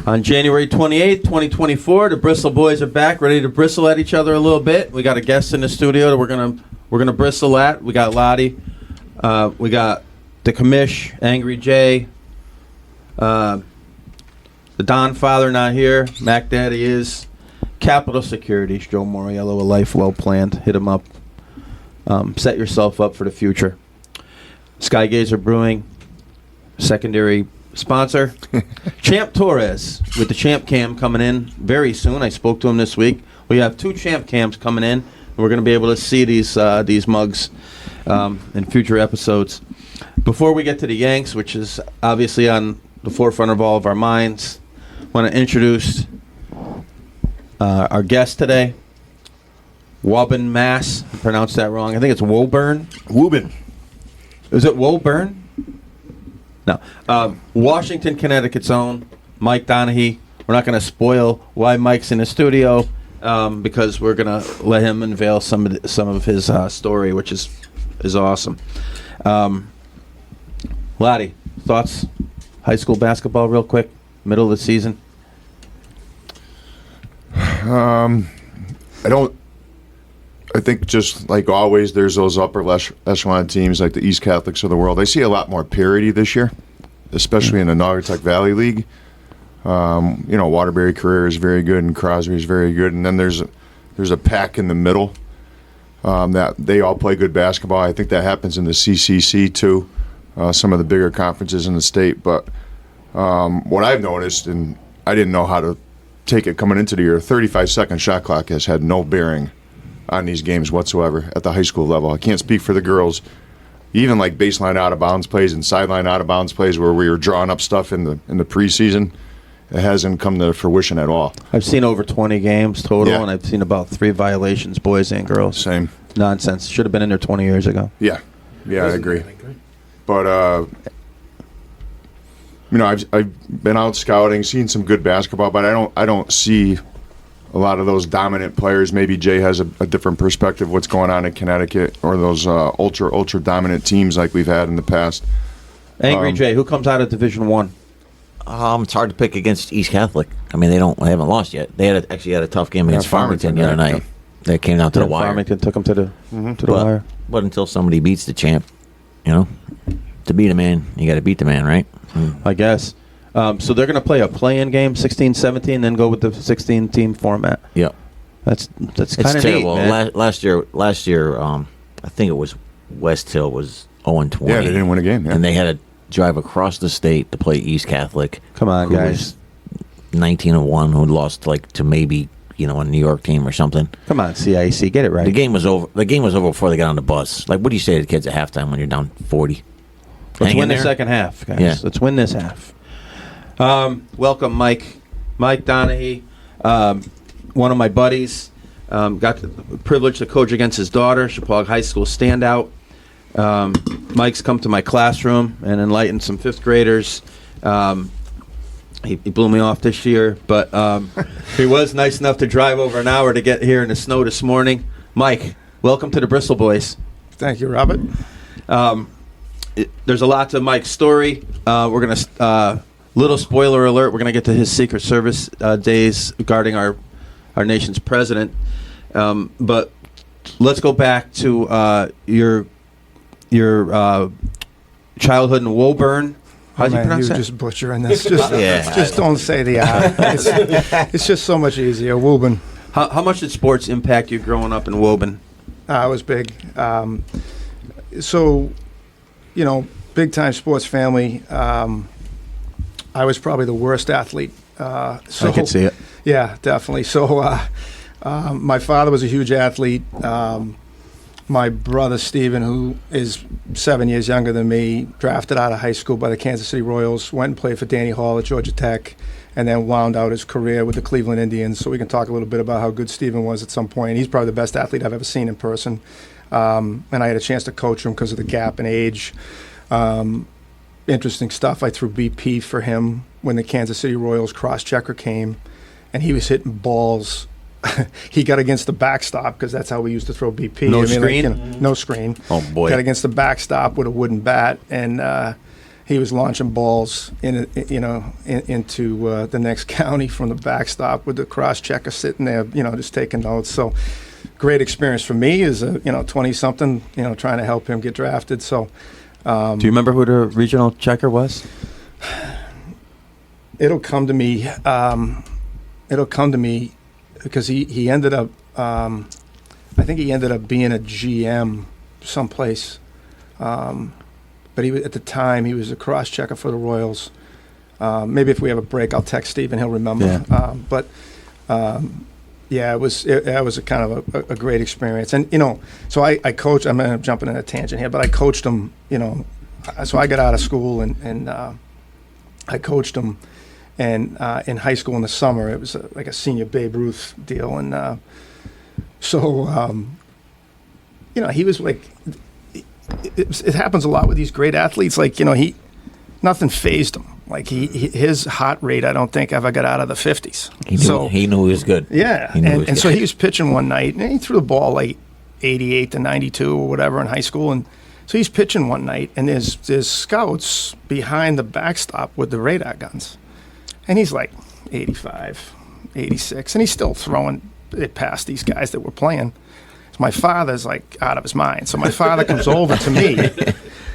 On January 28th, 2024, the Bristle Boys are back, ready to bristle at each other a little bit. We got a guest in the studio that we're gonna bristle at. We got Lottie, we got the commish, Angry Jay, the Don Father not here, Mac Daddy is, Capital Securities, Joe Moriello, a life well planned. Hit him up. Set yourself up for the future. Skygazer Brewing, secondary sponsor. Champ Torres with the Champ Cam coming in very soon. I spoke to him this week. We have 2 Champ Cams coming in. We're going to be able to see these mugs in future episodes. Before we get to the Yanks, which is obviously on the forefront of all of our minds, I want to introduce our guest today, Woburn, Mass. I pronounced that wrong. I think it's Woburn. Woburn. Is it Woburn? No. Washington, Connecticut's own Mike Donaghey. We're not going to spoil why Mike's in the studio because we're going to let him unveil some of his story, which is awesome. Lottie, thoughts? High school basketball, real quick, middle of the season. I think just like always, there's those upper echelon teams like the East Catholics of the world. I see a lot more parity this year, especially in the Naugatuck Valley League. Waterbury Career is very good and Crosby is very good. And then there's a pack in the middle that they all play good basketball. I think that happens in the CCC too, some of the bigger conferences in the state. But what I've noticed, and I didn't know how to take it coming into the year, 35-second shot clock has had no bearing on these games whatsoever at the high school level. I can't speak for the girls. Even like baseline out of bounds plays and sideline out of bounds plays where we were drawing up stuff in the preseason, it hasn't come to fruition at all. I've seen over 20 games total, and I've seen about 3 violations, boys and girls. Same. Nonsense. Should have been in there 20 years ago. Yeah, I agree. But I've been out scouting, seen some good basketball, but I don't see a lot of those dominant players. Maybe Jay has a different perspective of what's going on in Connecticut or those ultra dominant teams like we've had in the past. Angry Jay, who comes out of Division I? It's hard to pick against East Catholic. I mean, they haven't lost yet. They actually had a tough game against Farmington the other night. Yeah. They came down to the wire. Farmington took them to the wire. But until somebody beats the champ, to beat a man, you got to beat the man, right? I guess. So they're going to play a play-in game, 16-17, then go with the 16-team format. Yeah, that's kind of terrible. Man. Last year, I think it was West Hill was 0-20. Yeah, they didn't win a game. Yeah. And they had to drive across the state to play East Catholic. Come on, guys. 19-1, who lost to maybe a New York team or something. Come on, CIC, get it right. The game was over. The game was over before they got on the bus. Like, what do you say to the kids at halftime when you're down 40? Let's win the second half, guys. Yeah. Let's win this half. Welcome, Mike Donaghey, one of my buddies. Got the privilege to coach against his daughter, Chappaqua High School standout. Mike's come to my classroom and enlightened some 5th graders. He blew me off this year, but he was nice enough to drive over an hour to get here in the snow this morning. Mike, welcome to the Bristle Boys. Thank you, Robert. There's a lot to Mike's story. We're going to... little spoiler alert, we're going to get to his Secret Service days regarding our nation's president. But let's go back to your childhood in Woburn. How do you pronounce that? You're just butchering this. Just don't say the I. It's just so much easier. Woburn. How much did sports impact you growing up in Woburn? It was big. Big-time sports family. I was probably the worst athlete. I can see it. Yeah, definitely. So my father was a huge athlete. My brother, Steven, who is 7 years younger than me, drafted out of high school by the Kansas City Royals, went and played for Danny Hall at Georgia Tech, and then wound out his career with the Cleveland Indians. So we can talk a little bit about how good Steven was at some point. He's probably the best athlete I've ever seen in person. And I had a chance to coach him because of the gap in age. Interesting stuff. I threw BP for him when the Kansas City Royals cross-checker came, and he was hitting balls. He got against the backstop because that's how we used to throw BP. No screen? No screen. Oh, boy. Got against the backstop with a wooden bat, and he was launching balls into the next county from the backstop with the cross checker sitting there, just taking notes. So great experience for me as a 20-something, trying to help him get drafted. So Do you remember who the regional checker was? it'll come to me. Because he ended up. I think he ended up being a GM someplace. But at the time he was a cross checker for the Royals. Maybe if we have a break, I'll text Stephen. He'll remember. Yeah. It was a kind of a great experience. And so I coached. I'm jumping in a tangent here, but I coached him. So I got out of school and I coached him. And in high school in the summer, it was like a senior Babe Ruth deal. And he was like, it happens a lot with these great athletes. Like, nothing fazed him. Like his heart rate, I don't think ever got out of the 50s. He knew he was good. Yeah. And so he was pitching one night and he threw the ball like 88 to 92 or whatever in high school. And so he's pitching one night and there's scouts behind the backstop with the radar guns. And he's like 85, 86, and he's still throwing it past these guys that were playing. So my father's like out of his mind. So my father comes over to me,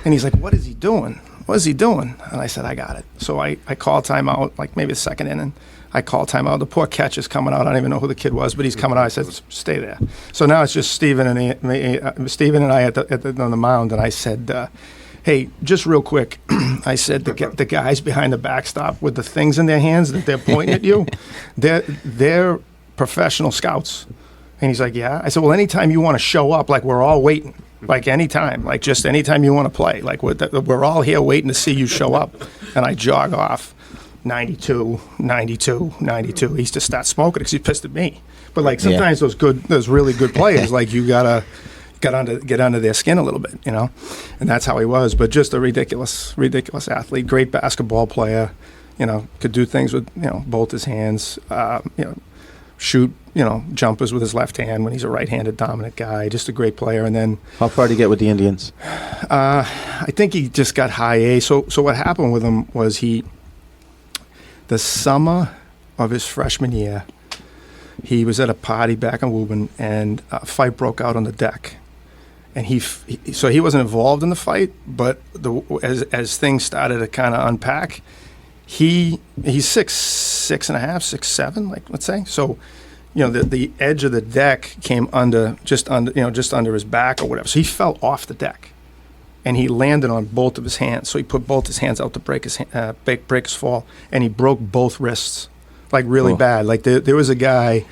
and he's like, "What is he doing? What is he doing?" And I said, "I got it." So I call timeout, like maybe the second inning. I call timeout. The poor catcher's coming out. I don't even know who the kid was, but he's coming out. I said, "Stay there." So now it's just Stephen and I on the mound, and I said, "Hey, just real quick," I said, the guys behind the backstop with the things in their hands that they're pointing at you, they're professional scouts. And he's like, "Yeah." I said, "Well, anytime you want to show up, like we're all waiting, like anytime, like just anytime you want to play, like we're all here waiting to see you show up." And I jog off, 92, 92, 92. He used to start smoking because he pissed at me. But like sometimes those really good players, like you gotta get under their skin a little bit, and that's how he was. But just a ridiculous athlete, great basketball player, could do things with both his hands, shoot jumpers with his left hand when he's a right-handed dominant guy. Just a great player. And then How far did he get with the Indians? I think he just got high A. So what happened with him was the summer of his freshman year, he was at a party back in Woburn, and a fight broke out on the deck. And so he wasn't involved in the fight, but as things started to kind of unpack, he's 6'6.5", 6'7", like let's say. So, the edge of the deck came just under his back or whatever. So he fell off the deck, and he landed on both of his hands. So he put both his hands out to break his fall, and he broke both wrists, like really bad. Like there was a guy.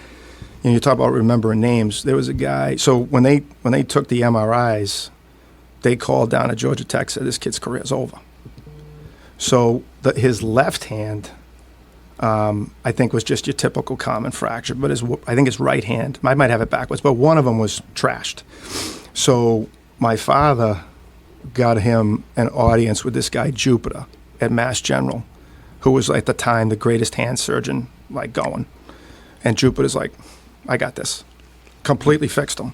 You talk about remembering names. There was a guy. So when they took the MRIs, they called down to Georgia Tech, said this kid's career's over. So his left hand, I think, was just your typical common fracture. But I think his right hand, I might have it backwards, but one of them was trashed. So my father got him an audience with this guy Jupiter at Mass General, who was at the time the greatest hand surgeon like going. And Jupiter's like, "I got this." Completely fixed him.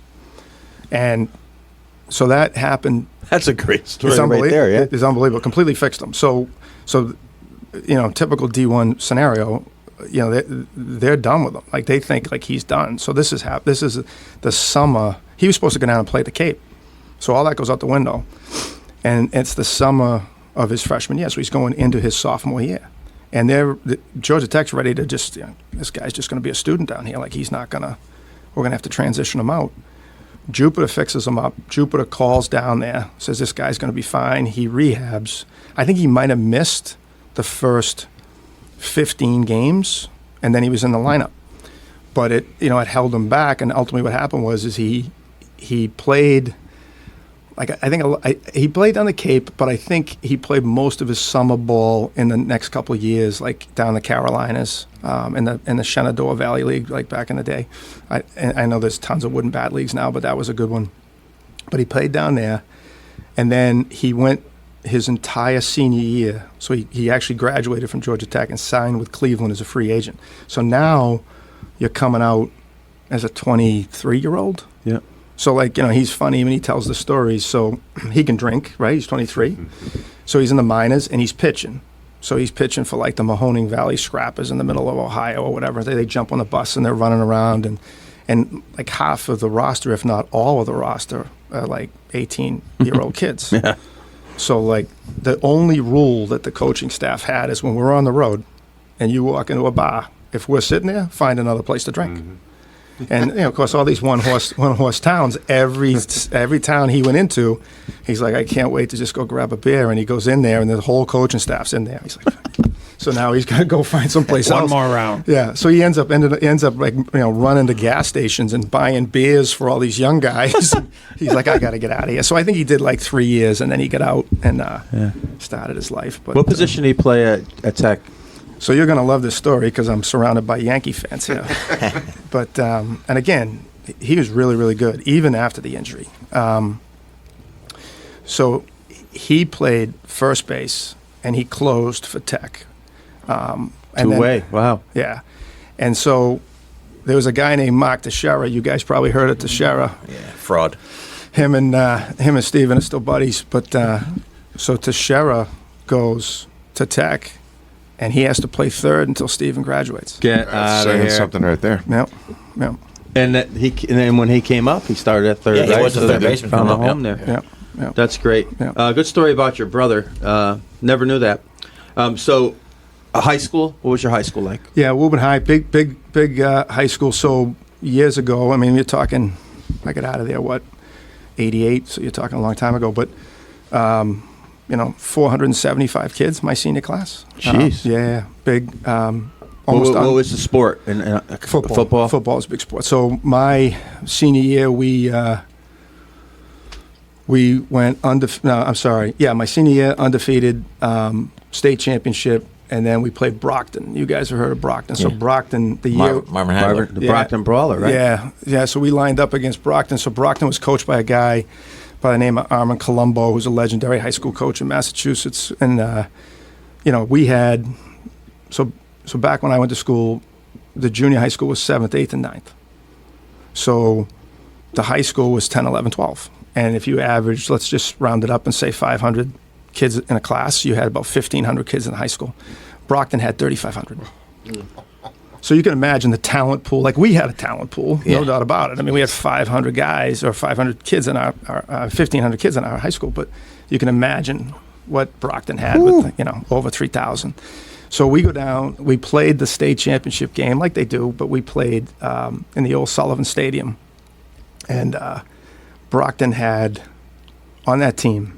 And so that happened. That's a great story right there, yeah. It's unbelievable. Completely fixed him. So typical D1 scenario, they're done with him. Like they think like he's done. So this is the summer. He was supposed to go down and play at the Cape. So all that goes out the window. And it's the summer of his freshman year. So he's going into his sophomore year. And Georgia Tech's ready to just, this guy's just going to be a student down here. Like we're going to have to transition him out. Jupiter fixes him up. Jupiter calls down there, says this guy's going to be fine. He rehabs. I think he might have missed the first 15 games, and then he was in the lineup. But it held him back. And ultimately what happened was he played. He played on the Cape, but I think he played most of his summer ball in the next couple of years, like down the Carolinas, in the Shenandoah Valley League, like back in the day. I know there's tons of wooden bat leagues now, but that was a good one. But he played down there, and then he went his entire senior year. So he actually graduated from Georgia Tech and signed with Cleveland as a free agent. So now you're coming out as a 23-year-old. Yeah. So, he's funny when he tells the stories. So he can drink, right? He's 23. So he's in the minors, and he's pitching. So he's pitching for like the Mahoning Valley Scrappers in the middle of Ohio or whatever. They jump on the bus and they're running around, and like half of the roster, if not all of the roster, are like 18-year-old kids. Yeah. So like the only rule that the coaching staff had is when we're on the road and you walk into a bar, if we're sitting there, find another place to drink. And of course, all these one horse towns. Every town he went into, he's like, I can't wait to just go grab a beer. And he goes in there, and the whole coaching staff's in there. He's like, so now he's got to go find someplace else. One more round. Yeah. So he ends up like running to gas stations and buying beers for all these young guys. He's like, I got to get out of here. So I think he did like 3 years, and then he got out and started his life. But What position did he play at Tech? so you're going to love this story because I'm surrounded by Yankee fans here. But, and again, he was really, really good, even after the injury. So he played first base, and he closed for Tech. Two-way. Wow. Yeah. And so there was a guy named Mark Teixeira. You guys probably heard of Teixeira. Yeah, fraud. Him and Steven are still buddies. But so Teixeira goes to Tech, and he has to play third until Steven graduates. Get That's out of saying here. something right there. Yep. And then when he came up, he started at third. Yeah, he right? was the So third they baseman found a coming up, home yeah. there. Yep. That's great. Yeah. Good story about your brother. Never knew that. So, high school. What was your high school like? Yeah, Woburn High, big high school. So years ago, I mean, you're talking, I got out of there, 88, so you're talking a long time ago, but, 475 kids, my senior class. Jeez. Yeah, big, What almost was the sport? football. Football. Football is a big sport. So my senior year, we went my senior year, undefeated, state championship, and then we played Brockton. You guys have heard of Brockton. So Yeah. Brockton, the year... Marvin Hagler. The Brockton Brawler, right? Yeah. So we lined up against Brockton. So Brockton was coached by a guy by the name of Armin Colombo, who's a legendary high school coach in Massachusetts. And, we had... So back when I went to school, the junior high school was 7th, 8th, and 9th. So the high school was 10, 11, 12. And if you average, let's just round it up and say 500 kids in a class, you had about 1,500 kids in high school. Brockton had 3,500. So you can imagine the talent pool. Like we had a talent pool, no doubt about it. I mean, we had 500 guys or 500 kids in our 1,500 kids in our high school. But you can imagine what Brockton had with, over 3,000. So we go down, we played the state championship game like they do, but we played in the old Sullivan Stadium. And Brockton had on that team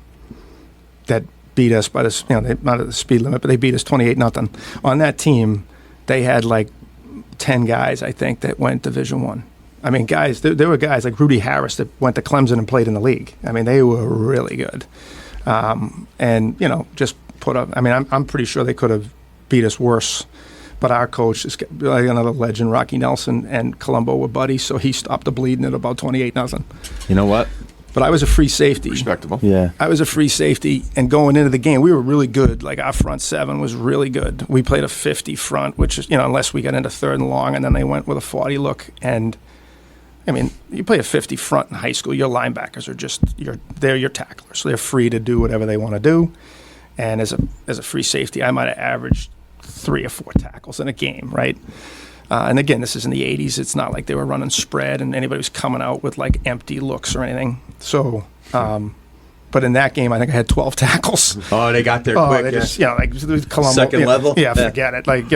that beat us by this, not at the speed limit, but they beat us 28-0. On that team, they had like 10 guys, I think, that went Division I. I mean, guys, there were guys like Rudy Harris that went to Clemson and played in the league. I mean, they were really good. And, just put up, I mean, I'm pretty sure they could have beat us worse. But our coach is like another legend, Rocky Nelson, and Colombo were buddies, so he stopped the bleeding at about 28-0. You know what? But I was a free safety. Respectable. Yeah. I was a free safety, and going into the game, we were really good. Like, our front seven was really good. We played a 50 front, which is, unless we got into third and long, and then they went with a 40 look. And, I mean, you play a 50 front in high school, your linebackers are just, they're your tacklers. So they're free to do whatever they want to do. And as a free safety, I might have averaged 3 or 4 tackles in a game, right? And again, this is in the 80s. It's not like they were running spread and anybody was coming out with like empty looks or anything. So, but in that game, I think I had 12 tackles. Oh, they got there Oh, quick. they Yeah. just, like Colombo. Second level? Yeah, forget it. Like,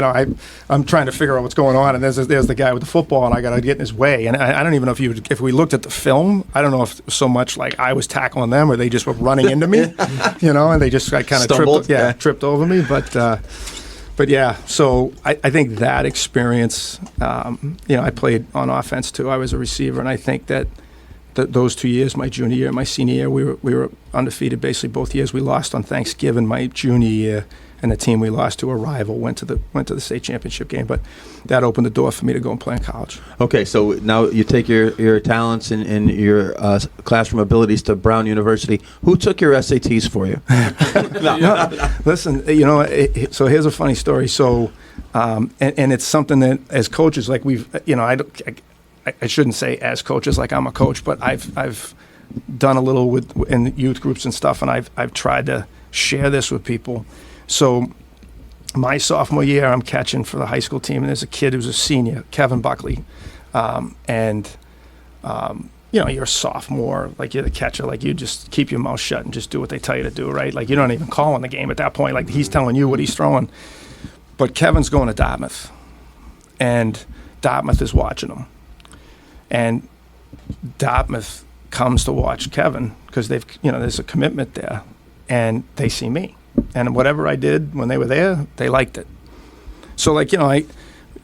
I'm trying to figure out what's going on, and there's the guy with the football, and I got to get in his way. And I don't even know if we looked at the film, I don't know if so much like I was tackling them or they just were running into me, and they just kind of Stumbled? tripped over me. But yeah, so I think that experience, I played on offense too. I was a receiver, and I think that those 2 years, my junior year and my senior year, we were undefeated basically both years. We lost on Thanksgiving my junior year, and the team we lost to a rival went to the state championship game. But that opened the door for me to go and play in college. Okay, so now you take your talents and your classroom abilities to Brown University. Who took your SATs for you? No, listen, so here's a funny story. So, and it's something that as coaches, like I shouldn't say as coaches, like I'm a coach, but I've done a little in youth groups and stuff, and I've tried to share this with people. So my sophomore year, I'm catching for the high school team, and there's a kid who's a senior, Kevin Buckley, you're a sophomore, like you're the catcher, like you just keep your mouth shut and just do what they tell you to do, right? Like you're not even calling the game at that point. Like he's telling you what he's throwing. But Kevin's going to Dartmouth, and Dartmouth is watching him. And Dartmouth comes to watch Kevin because there's a commitment there, and they see me. And whatever I did when they were there, they liked it. So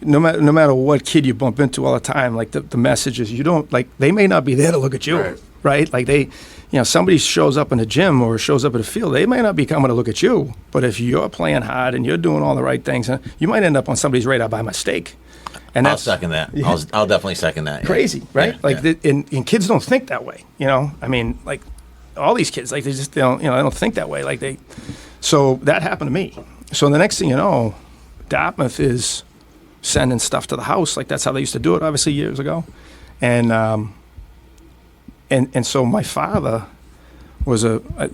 no matter what kid you bump into all the time, like the message is they may not be there to look at you, right? Like somebody shows up in the gym or shows up at a field, they may not be coming to look at you, but if you're playing hard and you're doing all the right things, you might end up on somebody's radar by mistake. And I'll second that. Yeah. I'll definitely second that. Crazy, right? Yeah, And kids don't think that way, I mean, like all these kids, like they don't think that way. So that happened to me. So the next thing you know, Dartmouth is sending stuff to the house. Like that's how they used to do it, obviously, years ago. And so my father was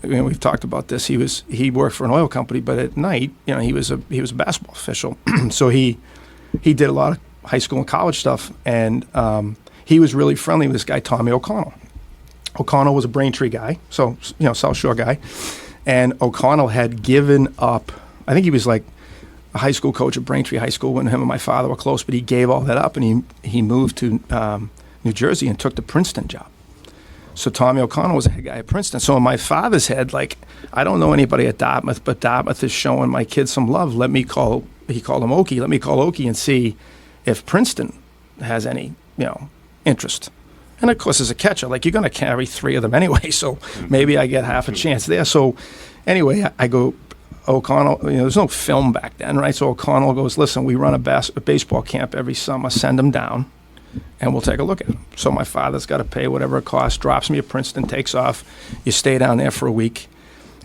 we've talked about this. He worked for an oil company, but at night, he was a basketball official. So he did a lot of high school and college stuff, and he was really friendly with this guy, Tommy O'Connell. O'Connell was a Braintree guy, so South Shore guy, and O'Connell had given up. I think he was like a high school coach at Braintree High School when him and my father were close, but he gave all that up and he moved to New Jersey and took the Princeton job. So Tommy O'Connell was a head guy at Princeton. So in my father's head, like, I don't know anybody at Dartmouth, but Dartmouth is showing my kids some love. He called him Okie. Let me call Okie and see if Princeton has any, interest. And of course, as a catcher, like you're going to carry 3 of them anyway, so maybe I get half a chance there. So anyway, I go, O'Connell, there's no film back then, right? So O'Connell goes, listen, we run a baseball camp every summer, send them down, and we'll take a look at them. So my father's got to pay whatever it costs, drops me at Princeton, takes off. You stay down there for a week.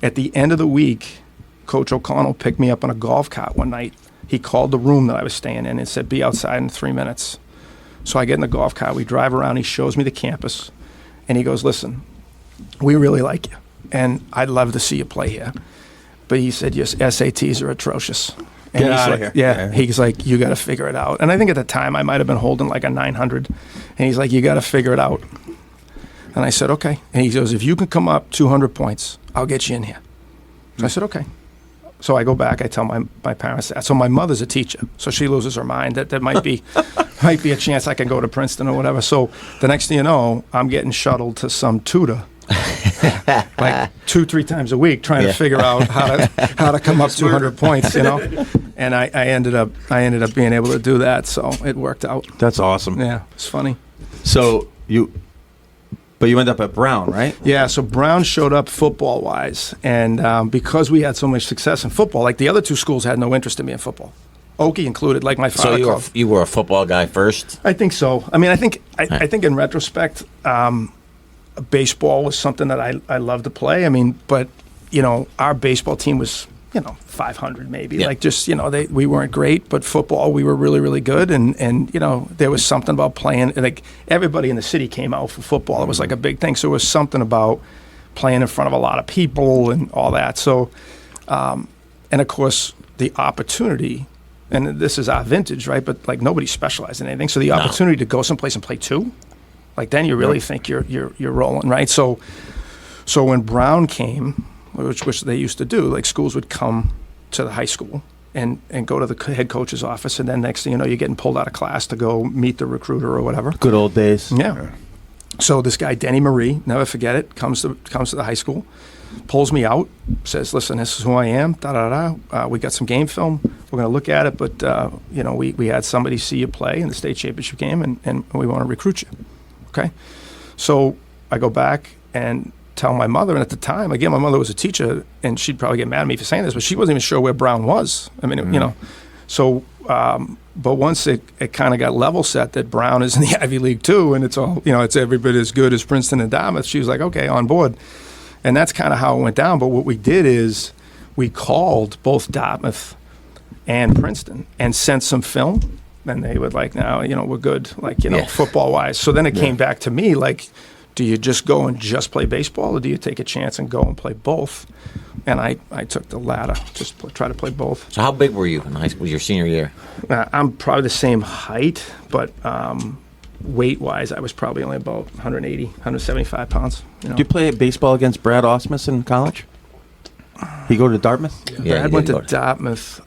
At the end of the week, Coach O'Connell picked me up on a golf cart one night. He called the room that I was staying in and said, be outside in 3 minutes. So I get in the golf cart, we drive around, he shows me the campus, and he goes, listen, we really like you, and I'd love to see you play here. But he said, your SATs are atrocious. And Get he's out like, of here. Yeah, he's like, you got to figure it out. And I think at the time I might have been holding like a 900. And he's like, you got to figure it out. And I said, okay. And he goes, if you can come up 200 points, I'll get you in here. So I said, okay. So I go back, I tell my parents that. So my mother's a teacher, so she loses her mind that there might be a chance I can go to Princeton or whatever. So the next thing you know, I'm getting shuttled to some tutor like 2-3 times a week trying to figure out how to come up 200 points, and I ended up being able to do that, so it worked out. That's awesome. Yeah, it's funny. So you end up at Brown, right? Yeah, so Brown showed up football wise, and because we had so much success in football, like the other 2 schools had no interest in me in football, Okie included, like my father. So you were a football guy first? I think so. I mean, I think in retrospect, baseball was something that I loved to play. I mean, but our baseball team was 500 maybe. Yeah. Like just we weren't great, but football we were really, really good. And there was something about playing. Like everybody in the city came out for football. It was like a big thing. So it was something about playing in front of a lot of people and all that. So, and of course the opportunity. And this is our vintage, right? But like nobody specialized in anything. So the opportunity to go someplace and play 2. Like then you really think you're rolling, right? So when Brown came, which they used to do, like schools would come to the high school and go to the head coach's office, and then next thing you know, you're getting pulled out of class to go meet the recruiter or whatever. Good old days. Yeah. So this guy Denny Marie, never forget it, comes to the high school, pulls me out, says, "Listen, this is who I am. We got some game film. We're going to look at it, but we had somebody see you play in the state championship game, and we want to recruit you." Okay, so I go back and tell my mother, and at the time, again, my mother was a teacher, and she'd probably get mad at me for saying this, but she wasn't even sure where Brown was. I mean, so, but once it kind of got level set that Brown is in the Ivy League too, and it's all, it's every bit as good as Princeton and Dartmouth, she was like, okay, on board. And that's kind of how it went down. But what we did is we called both Dartmouth and Princeton and sent some film. And they would like, now, we're good, like, football-wise. So then it came back to me, like, do you just go and just play baseball, or do you take a chance and go and play both? And I took the latter, just try to play both. So how big were you in high school? Your senior year? I'm probably the same height, but weight-wise, I was probably only about 180, 175 pounds. Did you play baseball against Brad Osmus in college? He go to Dartmouth? Yeah, Brad went to Dartmouth.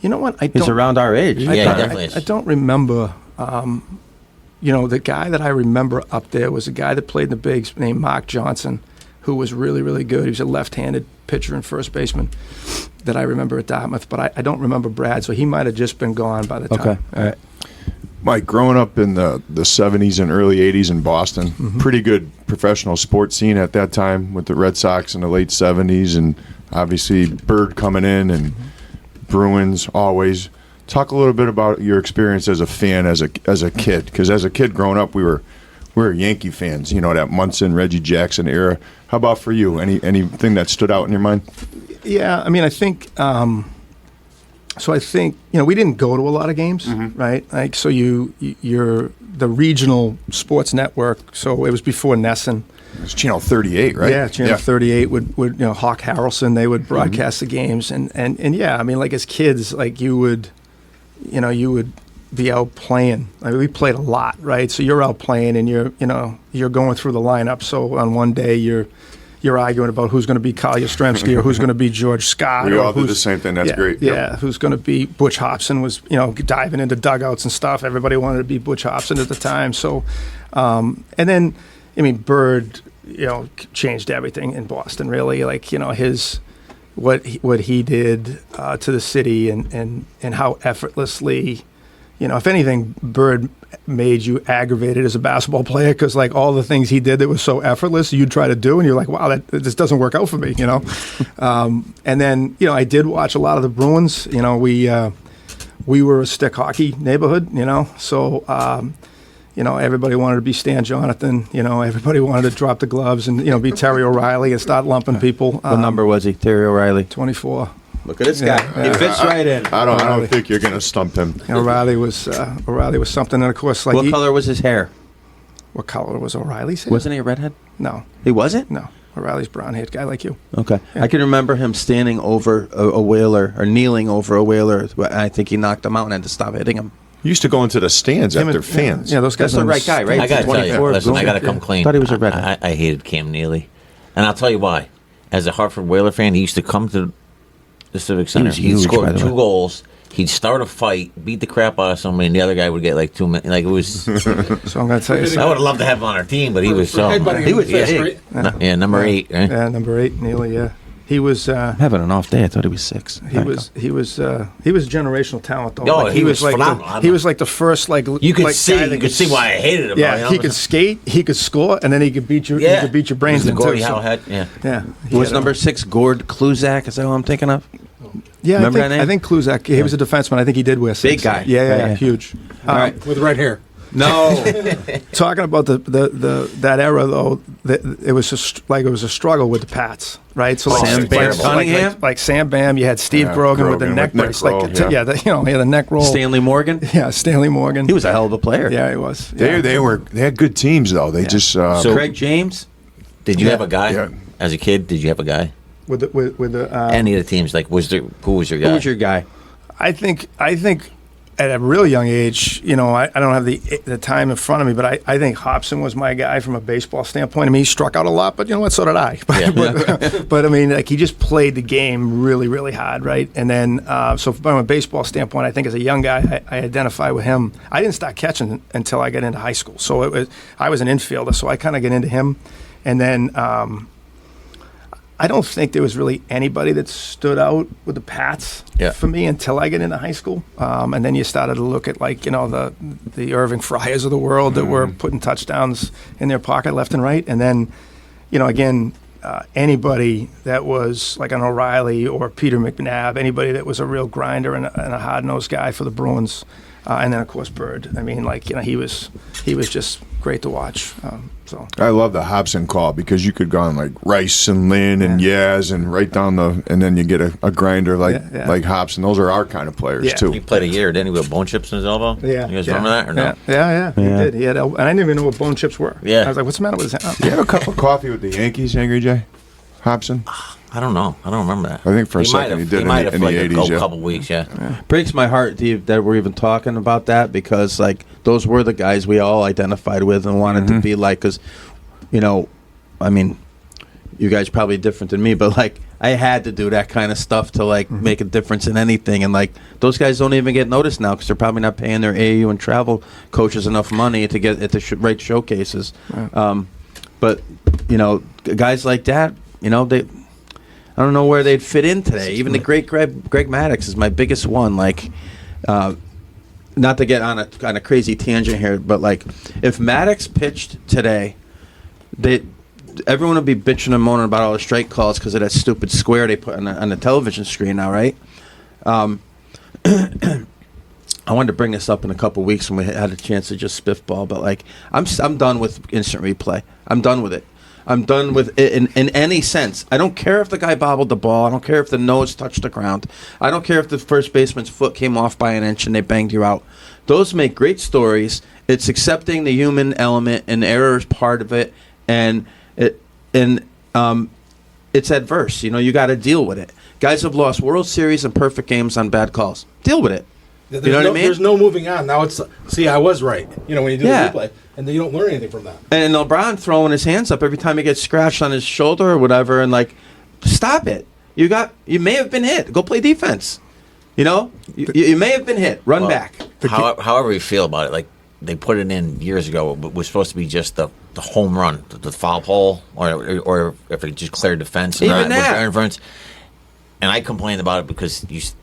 You know what? He's around our age. Yeah, he definitely is. I don't remember. The guy that I remember up there was a guy that played in the bigs named Mark Johnson, who was really, really good. He was a left-handed pitcher and first baseman that I remember at Dartmouth, but I don't remember Brad, so he might have just been gone by the time. Okay, all right. Mike, growing up in the 70s and early 80s in Boston, pretty good professional sports scene at that time with the Red Sox in the late 70s, and obviously Bird coming in and Bruins always. Talk a little bit about your experience as a fan as a kid, because as a kid growing up, we were Yankee fans. That Munson, Reggie Jackson era. How about for you? Anything that stood out in your mind? Yeah, I mean, I think. So I think we didn't go to a lot of games, right? Like, so you're the regional sports network. So it was before Nesson. It was Channel 38, right? Yeah, Channel 38 would Hawk Harrelson, they would broadcast the games, and yeah, I mean, like as kids, like you would be out playing. I mean, we played a lot, right? So you're out playing, and you're going through the lineup. So on one day you're arguing about who's going to be Kyle Yastrzemski or who's going to be George Scott. We all did the same thing. That's great. Yeah, who's going to be Butch Hobson was diving into dugouts and stuff. Everybody wanted to be Butch Hobson at the time. So, and then I mean Bird, changed everything in Boston. Really, like his what he did to the city and how effortlessly. If anything, Bird made you aggravated as a basketball player because, like, all the things he did that was so effortless, you'd try to do, and you're like, wow, this doesn't work out for me, And then, I did watch a lot of the Bruins. We were a stick hockey neighborhood, so, everybody wanted to be Stan Jonathan. Everybody wanted to drop the gloves and, be Terry O'Reilly and start lumping people. What number was he, Terry O'Reilly? 24. Look at this guy. He fits right in. I don't think you're going to stump him. O'Reilly was something, and of course, like what color was his hair? What color was O'Reilly's hair? Wasn't he a redhead? No, he wasn't. No, O'Reilly's brown-haired guy like you. Okay, yeah. I can remember him standing over a whaler or kneeling over a whaler. I think he knocked him out and had to stop hitting him. He used to go into the stands after fans. Yeah, those guys. That's the right guy, right? I got to tell you, listen, I got to come clean. Thought he was a redhead. I hated Cam Neely, and I'll tell you why. As a Hartford Whaler fan, he used to come to the Civic Center. He'd score 2 goals. He'd start a fight, beat the crap out of somebody, and the other guy would get like 2 minutes. Like it was. So I'm going to tell you. I would have loved to have him on our team, but he was so. He was big. Yeah, number 8. Right? Yeah, number 8, Neely. Yeah, he was. Having an off day. I thought he was 6. He was generational talent though. Oh, like, he was like phenomenal. he was like the first like you could like, see. guy You could see why I hated him. Yeah, he could skate, he could score, and then he could beat your Yeah. he could beat your brains The in Gordie too. Howe had. Yeah. Yeah, Was number 6 Gord Kluzak? Is that who I'm thinking of? Yeah, Remember that name? I think Kluzak. He was a defenseman. I think he did wear 6. Big guy. Yeah, huge. All right. With red hair. No. Talking about that era though, it was a struggle with the Pats, right? So like Sam Bam Cunningham? like Sam Bam, you had Steve Grogan with the neck brace, roll, he had the neck roll. Stanley Morgan. Yeah, Stanley Morgan. He was a hell of a player. Yeah, he was. They had good teams though. They just So- Craig James. Did you have a guy Yeah. as a kid? Did you have a guy? with the Any of the teams? Like, who was your guy? Who was your guy? I think at a real young age, I don't have the time in front of me, but I think Hobson was my guy from a baseball standpoint. I mean, he struck out a lot, but you know what? So did I. But I mean, like he just played the game really, really hard, right? And then, so from a baseball standpoint, I think as a young guy, I identify with him. I didn't start catching until I got into high school, so I was an infielder, so I kind of get into him, and then. I don't think there was really anybody that stood out with the Pats for me until I get into high school. And then you started to look at the Irving Fryers of the world that were putting touchdowns in their pocket left and right. And then, again, anybody that was like an O'Reilly or Peter McNabb, anybody that was a real grinder and a hard-nosed guy for the Bruins, and then of course Bird. I mean, like, he was just great to watch. So I love the Hobson call because you could go on like Rice and Lynn and Yaz and right down and then you get a grinder like Hobson. Those are our kind of players too. He played a year, didn't he, with bone chips in his elbow? Yeah. You guys remember that or no? Yeah. He did. He had, and I didn't even know what bone chips were. Yeah. I was like, what's the matter with his hand? You have a cup of coffee with the Yankees, Angry Jay? Hobson? I don't know. I don't remember that. I think for a second he did in the 80s. A couple weeks, yeah. Breaks my heart that we're even talking about that because, like, those were the guys we all identified with and wanted to be like. Because, I mean, you guys probably different than me, but, like, I had to do that kind of stuff to, like, make a difference in anything. And, like, those guys don't even get noticed now because they're probably not paying their AAU and travel coaches enough money to get at the right showcases. Right. But, guys like that, I don't know where they'd fit in today. Even the great Greg Maddox is my biggest one. Like, not to get on a crazy tangent here, but like, if Maddox pitched today, everyone would be bitching and moaning about all the strike calls because of that stupid square they put on the television screen now, right? I wanted to bring this up in a couple weeks when we had a chance to just spiffball, but like, I'm done with instant replay. I'm done with it. I'm done with it in any sense. I don't care if the guy bobbled the ball. I don't care if the nose touched the ground. I don't care if the first baseman's foot came off by an inch and they banged you out. Those make great stories. It's accepting the human element and error is part of it, and it's adverse. You got to deal with it. Guys have lost World Series and perfect games on bad calls. Deal with it. There's what I mean? There's no moving on. Now it's, see, I was right. When you do the replay, and then you don't learn anything from that. And LeBron throwing his hands up every time he gets scratched on his shoulder or whatever, and like, stop it. You may have been hit. Go play defense. You may have been hit. Run back. However you feel about it, like they put it in years ago. It was supposed to be just the home run, the foul pole, or if it just cleared defense. Even that. And I complained about it because as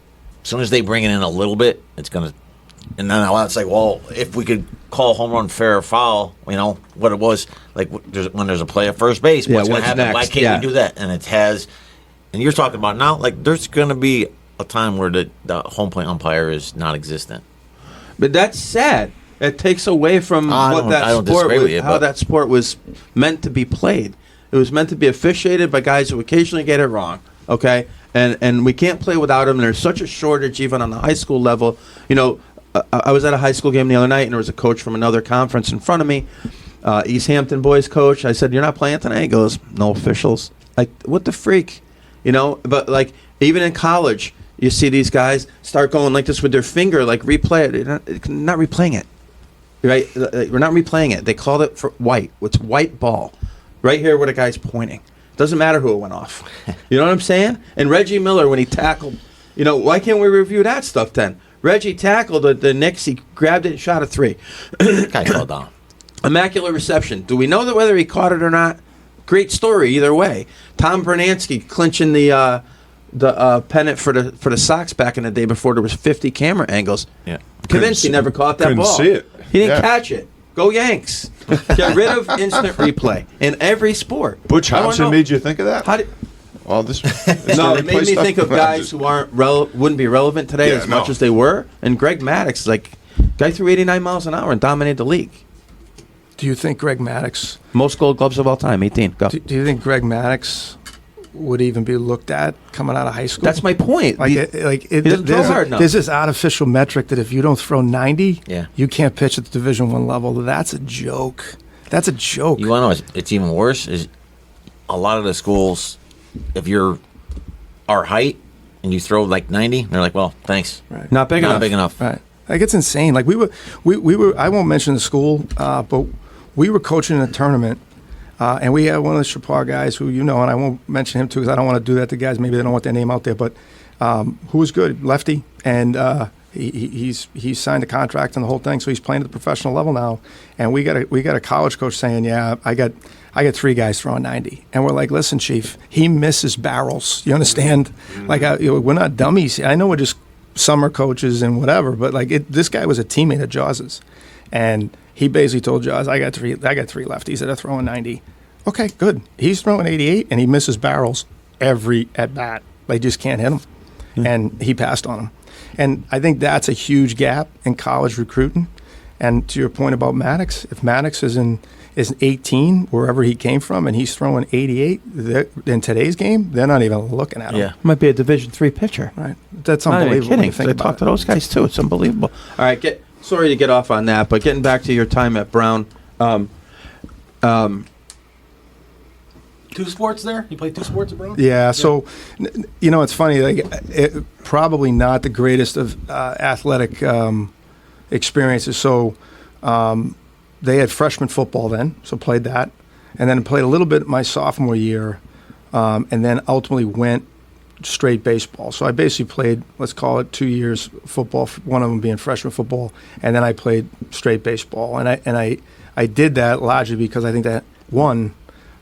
soon as they bring it in a little bit, it's gonna. And then it's like, well, if we could call home run fair or foul, what it was like when there's a play at first base, what's going to happen? Next? Why can't we do that? And it has. And you're talking about now, like there's going to be a time where the home plate umpire is not existent. But that's sad. It takes away from how that sport was meant to be played. It was meant to be officiated by guys who occasionally get it wrong. Okay, and we can't play without them. There's such a shortage even on the high school level. I was at a high school game the other night, and there was a coach from another conference in front of me, East Hampton boys coach. I said, "You're not playing tonight?" He goes, "No officials." Like, what the freak? But like, even in college, you see these guys start going like this with their finger, like replay it. They're not replaying it, right? We're not replaying it. They called it for white. It's white ball, right here where the guy's pointing. Doesn't matter who it went off. You know what I'm saying? And Reggie Miller, when he tackled, why can't we review that stuff then? Reggie tackled the Knicks. He grabbed it and shot a three. Guy fell down. Immaculate reception. Do we know that whether he caught it or not? Great story either way. Tom Bernansky clinching the pennant for the Sox back in the day before there was 50 camera angles. Yeah. Convinced he never caught that ball. Couldn't see it. He didn't catch it. Go Yanks. Get rid of instant replay in every sport. Butch Hobson made you think of that? No, it made me think of guys who wouldn't be relevant today much as they were. And Greg Maddox, guy threw 89 miles an hour and dominated the league. Do you think Greg Maddox... Most Gold Gloves of all time, 18. Go. Do you think Greg Maddox would even be looked at coming out of high school? That's my point. There's this artificial metric that if you don't throw 90, you can't pitch at the Division I level. That's a joke. That's a joke. You want to know it's even worse? Is a lot of the schools, if you're our height and you throw like 90, they're like, well, thanks. Right. Not big enough. Right. Like, it's insane. Like, we were. I won't mention the school, but we were coaching in a tournament, and we had one of the Chapar guys who and I won't mention him too because I don't want to do that to guys. Maybe they don't want their name out there, but who was good, lefty, and he's signed a contract and the whole thing, so he's playing at the professional level now. And we got a college coach saying, I got 3 guys throwing 90, and we're like, listen, Chief, he misses barrels. You understand? Mm-hmm. Like, we're not dummies. I know we're just summer coaches and whatever, but this guy was a teammate of Jaws's, and he basically told Jaws, I got three lefties that are throwing 90. Okay, good. He's throwing 88 and he misses barrels every at bat. They just can't hit him, and he passed on him. And I think that's a huge gap in college recruiting. And to your point about Maddox, if Maddox is 18 wherever he came from and he's throwing 88 in today's game, they're not even looking at him. Yeah. Might be a Division III pitcher. Right. That's Not even unbelievable. when kidding. you think I about talk it. to those guys too. It's unbelievable. All right, sorry to get off on that, but getting back to your time at Brown. Two sports there? You played two sports at Brown? Yeah, so it's funny. Like, probably not the greatest of athletic experiences. So they had freshman football then, so played that, and then played a little bit my sophomore year, and then ultimately went straight baseball. So I basically played, let's call it 2 years football, one of them being freshman football, and then I played straight baseball. And I did that largely because I think that one.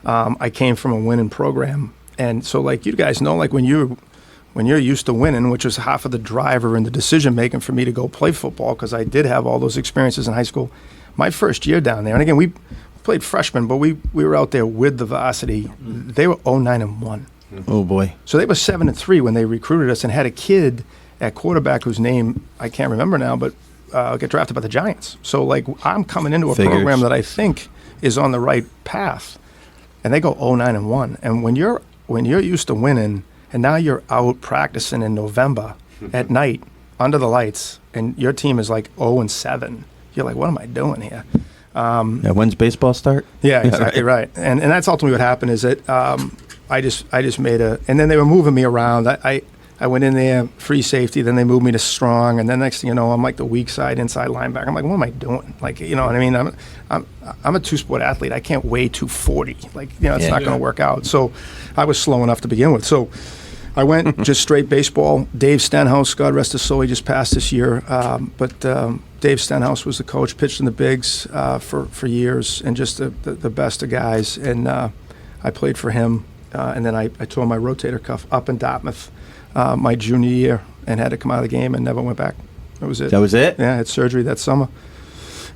I came from a winning program, and so like you guys know, like when you're used to winning, which was half of the driver and the decision making for me to go play football, because I did have all those experiences in high school. My first year down there, and again we played freshman, but we were out there with the varsity. They were 09-1. Oh boy! So they were 7-3 when they recruited us, and had a kid at quarterback whose name I can't remember now, but get drafted by the Giants. So like I'm coming into a program that I think is on the right path. And they go 09-1. And when you're used to winning, and now you're out practicing in November at night under the lights, and your team is like 0-7, you're like, what am I doing here? When's baseball start? Yeah, exactly right. And that's ultimately what happened. Is that I just made and then they were moving me around. I went in there free safety, then they moved me to strong, and then next thing you know, I'm like the weak side inside linebacker. I'm like, what am I doing? Like, you know what I mean? I'm a two-sport athlete. I can't weigh 240. Like, it's not going to work out. So I was slow enough to begin with. So I went just straight baseball. Dave Stenhouse, God rest his soul, he just passed this year. But Dave Stenhouse was the coach, pitched in the bigs for years, and just the best of guys. And I played for him, and then I tore my rotator cuff up in Dartmouth my junior year, and had to come out of the game and never went back. That was it. That was it? Yeah, I had surgery that summer.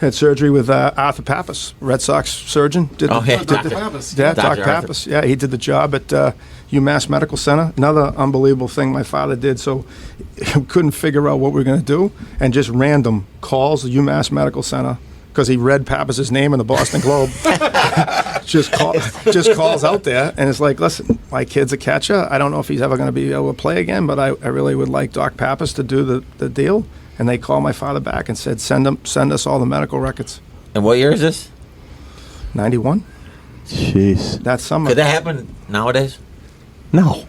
Had surgery with Arthur Pappas, Red Sox surgeon. Dr. Pappas. Yeah, Dr. Dr. Pappas. Yeah, he did the job at UMass Medical Center. Another unbelievable thing my father did. So couldn't figure out what we were going to do, and just random calls the UMass Medical Center, because he read Pappas's name in the Boston Globe. just calls out there, and it's like, listen, my kid's a catcher. I don't know if he's ever going to be able to play again, but I really would like Doc Pappas to do the deal. And they called my father back and said, send us all the medical records. And what year is this? 91. Jeez. That summer. Could that happen nowadays? No.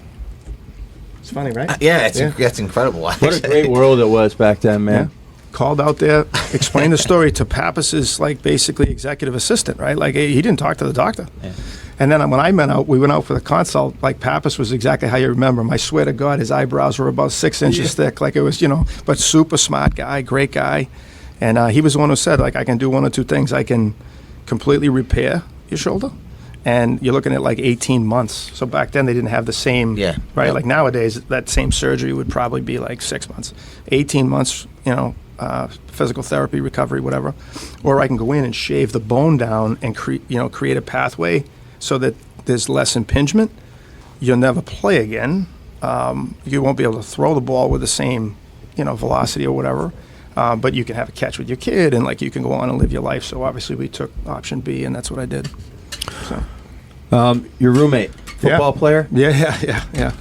It's funny, right? That's incredible. What a great world it was back then, man. Yeah. Called out there, explained the story to Pappas's, like, basically executive assistant, right? Like, he didn't talk to the doctor. Yeah. And then when we went out for the consult, like, Pappas was exactly how you remember him. I swear to God, his eyebrows were about 6 inches thick. Like, it was, but super smart guy, great guy. And he was the one who said, like, I can do one or two things. I can completely repair your shoulder, and you're looking at like 18 months. So back then they didn't have the same, right? Like nowadays, that same surgery would probably be like 6 months, 18 months, physical therapy, recovery, whatever. Or I can go in and shave the bone down and create a pathway so that there's less impingement. You'll never play again. You won't be able to throw the ball with the same, velocity or whatever. But you can have a catch with your kid, and like you can go on and live your life. So obviously we took option B, and that's what I did. So. Your roommate, football player? Yeah.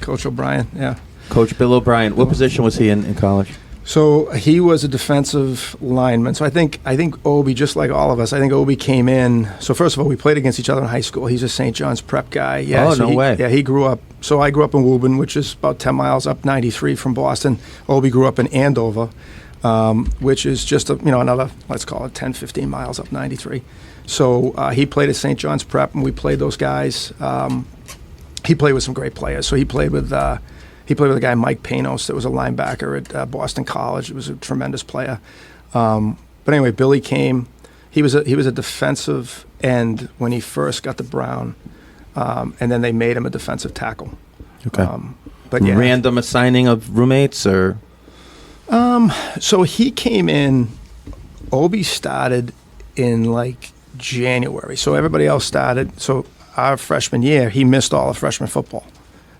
Coach O'Brien, yeah. Coach Bill O'Brien. What position was he in college? So he was a defensive lineman. So I think Obi, just like all of us, I think Obi came in. So first of all, we played against each other in high school. He's a St. John's prep guy. Yeah, oh, so no way. Yeah, he grew up. So I grew up in Woburn, which is about 10 miles up 93 from Boston. Obi grew up in Andover, which is just another, let's call it 10, 15 miles up 93. So he played at St. John's Prep, and we played those guys. He played with some great players. So he played with a guy, Mike Panos, that was a linebacker at Boston College. He was a tremendous player. But anyway, Billy came. He was a defensive end when he first got to Brown, and then they made him a defensive tackle. Okay. But yeah. Random assigning of roommates, or? So he came in. Obi started in like January. So everybody else started. So our freshman year, he missed all of freshman football.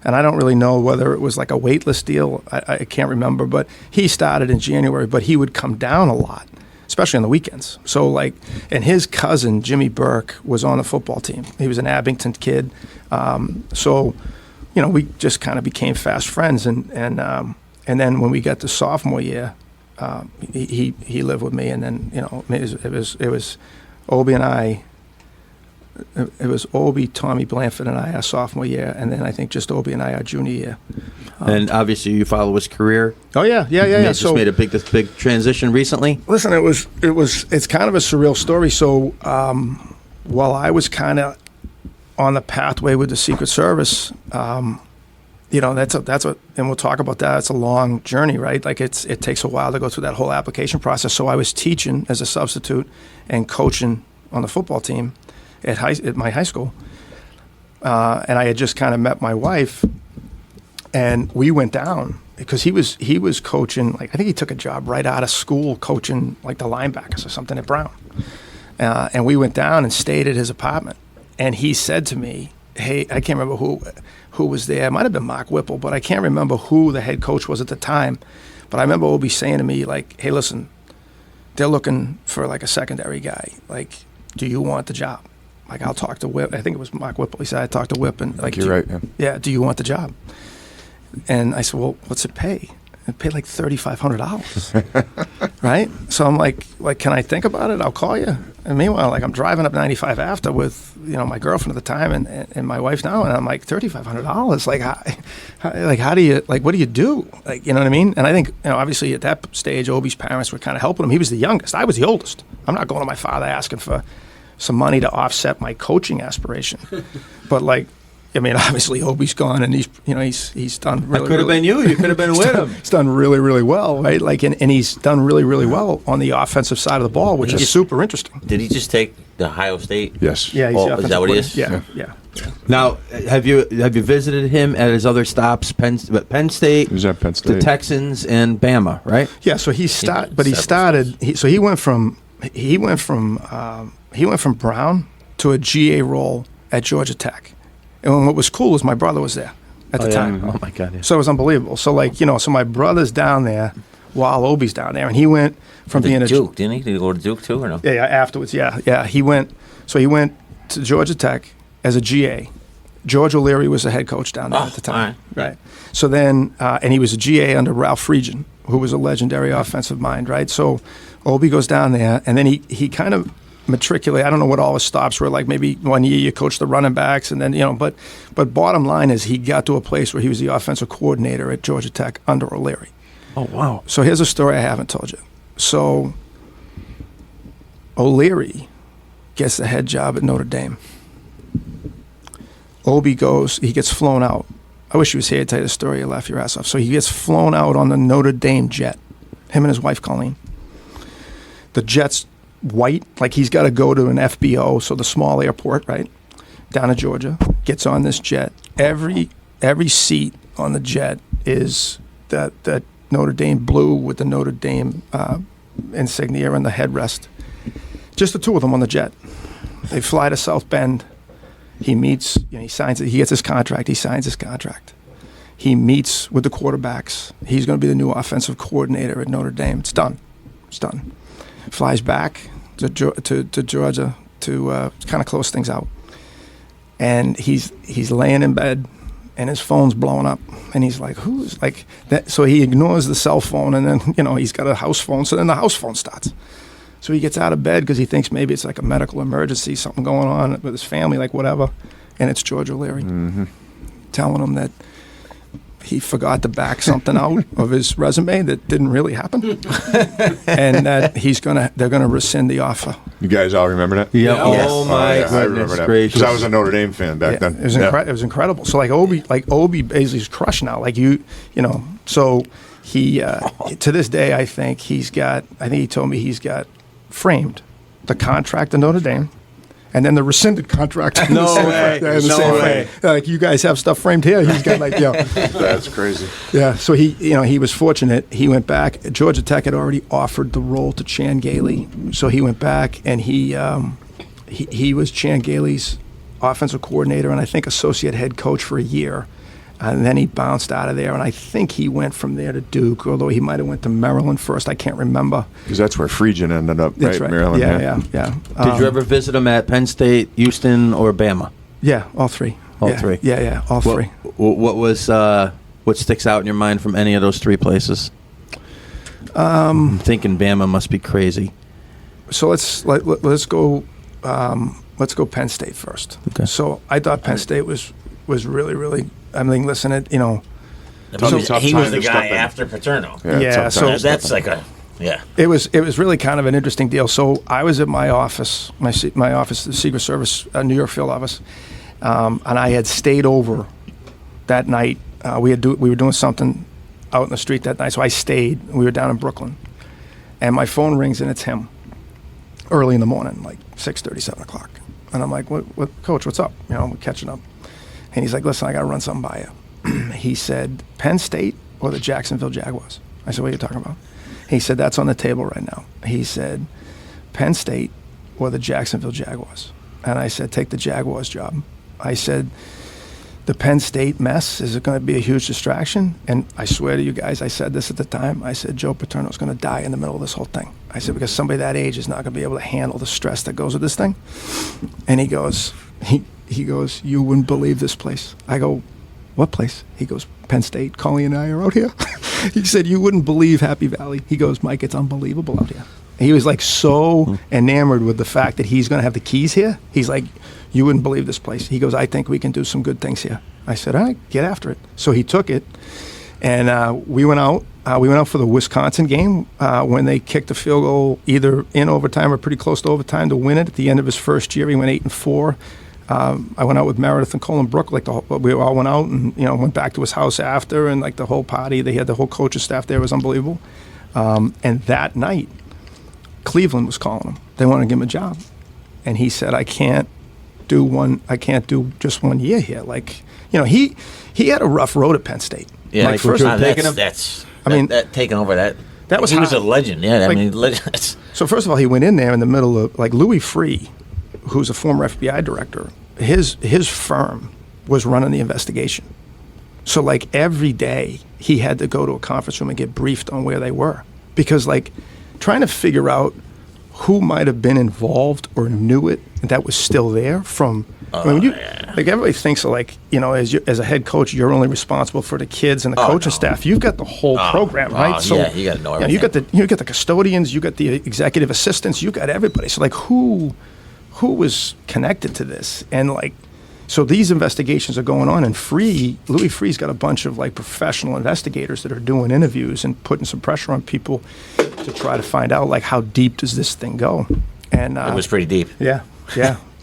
And I don't really know whether it was like a waitlist deal. I can't remember, but he started in January, but he would come down a lot, especially on the weekends. So like, and his cousin, Jimmy Burke, was on the football team. He was an Abington kid. So, we just kind of became fast friends. And then when we got to sophomore year, he lived with me. And then, it was Obi and I. It was Obi, Tommy Blanford, and I our sophomore year, and then I think just Obi and I our junior year. And obviously, you follow his career. Oh yeah. Just made a big transition recently. Listen, it's kind of a surreal story. So while I was kind of on the pathway with the Secret Service, and we'll talk about that. It's a long journey, right? Like it takes a while to go through that whole application process. So I was teaching as a substitute and coaching on the football team at my high school, and I had just kind of met my wife, and we went down because he was coaching. Like I think he took a job right out of school coaching like the linebackers or something at Brown, and we went down and stayed at his apartment. And he said to me, "Hey, I can't remember who was there. It might have been Mark Whipple, but I can't remember who the head coach was at the time. But I remember Obi saying to me like, "Hey, listen, they're looking for like a secondary guy. Like, do you want the job?" Like, I'll talk to Whip. I think it was Mark Whipple. He said, I talked to Whip. And like, you're right, yeah, do you want the job? And I said, well, what's it pay? It paid like $3,500, right? So I'm like, can I think about it? I'll call you. And meanwhile, like I'm driving up 95 after with, my girlfriend at the time and my wife now. And I'm like, $3,500. Like, how do you, like, what do you do? Like, you know what I mean? And I think, obviously at that stage, Obi's parents were kind of helping him. He was the youngest. I was the oldest. I'm not going to my father asking for some money to offset my coaching aspiration. But like, obviously Obi's gone and he's done really, That could have been you. You could have been with him. He's done really, really well, right? Like, and he's done really, really well on the offensive side of the ball, which is super interesting. Did he just take the Ohio State? Yes. Yeah, he's the is that what he is? Yeah. Now, have you visited him at his other stops? Penn State, He was at Penn State. the Texans, and Bama, right? Yeah. So he went from Brown to a GA role at Georgia Tech. And what was cool was my brother was there at the time. Oh, my God. Yeah. So it was unbelievable. So, like, so my brother's down there while Obi's down there. And he went from being a Duke, didn't he? Did he go to Duke too or no? Yeah, afterwards. Yeah. He went to Georgia Tech as a GA. George O'Leary was the head coach down there at the time. Right. So then, and he was a GA under Ralph Friedgen, who was a legendary offensive mind, right? So Obi goes down there, and then he kind of matriculate. I don't know what all his stops were. Like maybe 1 year you coached the running backs, and then but bottom line is he got to a place where he was the offensive coordinator at Georgia Tech under O'Leary. Oh wow! So here's a story I haven't told you. So O'Leary gets the head job at Notre Dame. Obi he gets flown out. I wish he was here to tell you the story. You laugh your ass off. So he gets flown out on the Notre Dame jet. Him and his wife Colleen. The jet's white, like he's got to go to an FBO, so the small airport, right, down in Georgia. Gets on this jet. Every seat on the jet is that Notre Dame blue with the Notre Dame insignia and the headrest. Just the two of them on the jet. They fly to South Bend. He meets, he signs it. He gets his contract. He signs his contract. He meets with the quarterbacks. He's going to be the new offensive coordinator at Notre Dame. It's done. Flies back to Georgia to kind of close things out. And he's laying in bed, and his phone's blowing up, and he's like, "Who's like that?" So he ignores the cell phone, and then he's got a house phone. So then the house phone starts. So he gets out of bed because he thinks maybe it's like a medical emergency, something going on with his family, like whatever. And it's George O'Leary telling him that he forgot to back something out of his resume that didn't really happen, and that they're gonna rescind the offer. You guys all remember that? Yeah. Yes. Oh my yeah, I remember goodness that gracious! because I was a Notre Dame fan back then. It was incredible. So like Obi basically is crushed now. Like so he to this day I think he told me he's got framed the contract in Notre Dame. And then the rescinded contract. No way. In the same way. Like, you guys have stuff framed here. He's got like, That's crazy. Yeah. So he was fortunate. He went back. Georgia Tech had already offered the role to Chan Gailey. So he went back and he was Chan Gailey's offensive coordinator and I think associate head coach for a year. And then he bounced out of there, and I think he went from there to Duke, although he might have went to Maryland first. I can't remember. Because that's where Friedgen ended up, That's right. Maryland. Yeah. Did you ever visit him at Penn State, Houston, or Bama? Yeah, all three. All three? Yeah, all three. What was what sticks out in your mind from any of those three places? I'm thinking Bama must be crazy. So let's go Penn State first. Okay. So I thought Penn State was really, really. I mean, listen, He was time the to guy step in. after Paterno. Yeah, tough so- time to That's step in. like It was really kind of an interesting deal. So I was at my office, my office, the Secret Service New York field office, and I had stayed over that night. We were doing something out in the street that night, so I stayed. We were down in Brooklyn, and my phone rings and it's him, early in the morning, like 6:30, 7 o'clock, and I'm like, "What, Coach? What's up? You know, we're catching up." And he's like, "Listen, I got to run something by you." He said, "Penn State or the Jacksonville Jaguars?" I said, "What are you talking about?" He said, "That's on the table right now." He said, "Penn State or the Jacksonville Jaguars?" And I said, "Take the Jaguars job." I said, "The Penn State mess, is it going to be a huge distraction?" And I swear to you guys, I said this at the time. I said, Joe Paterno's going to die in the middle of this whole thing. I said, because somebody that age is not going to be able to handle the stress that goes with this thing. And he goes, he goes, "You wouldn't believe this place." I go, "What place?" He goes, "Penn State. Colleen and I are out here." He said, "You wouldn't believe Happy Valley." He goes, "Mike, it's unbelievable out here." He was like so enamored with the fact that he's going to have the keys here. He's like, "You wouldn't believe this place." He goes, "I think we can do some good things here." I said, "All right, get after it." So he took it, and we went out. We went out for the Wisconsin game when they kicked a field goal either in overtime or pretty close to overtime to win it. At the end of his first year, he went 8-4. I went out with Meredith and Colin Brook. We all went out and went back to his house after, and like the whole party. They had the whole coaching staff there. It was unbelievable. And that night, Cleveland was calling him. They wanted to give him a job, and he said, "I can't do just 1 year here." Like, he had a rough road at Penn State. Yeah, Like, first that taking over that was he was a hard. legend. Yeah, Like- I mean, legend. So first of all, he went in there in the middle of, like, Louis Freeh, who's a former FBI director. His firm was running the investigation. So like every day he had to go to a conference room and get briefed on where they were, because like trying to figure out who might have been involved or knew it that was still there from. Like everybody thinks like, as a head coach, you're only responsible for the kids and the coaching staff. You've got the whole program, right? So yeah, you got to know everything. You got the custodians, you got the executive assistants, you got everybody. So like who was connected to this? And like, so these investigations are going on, and Louis Freeh's got a bunch of like professional investigators that are doing interviews and putting some pressure on people to try to find out like how deep does this thing go. And It was pretty deep. yeah.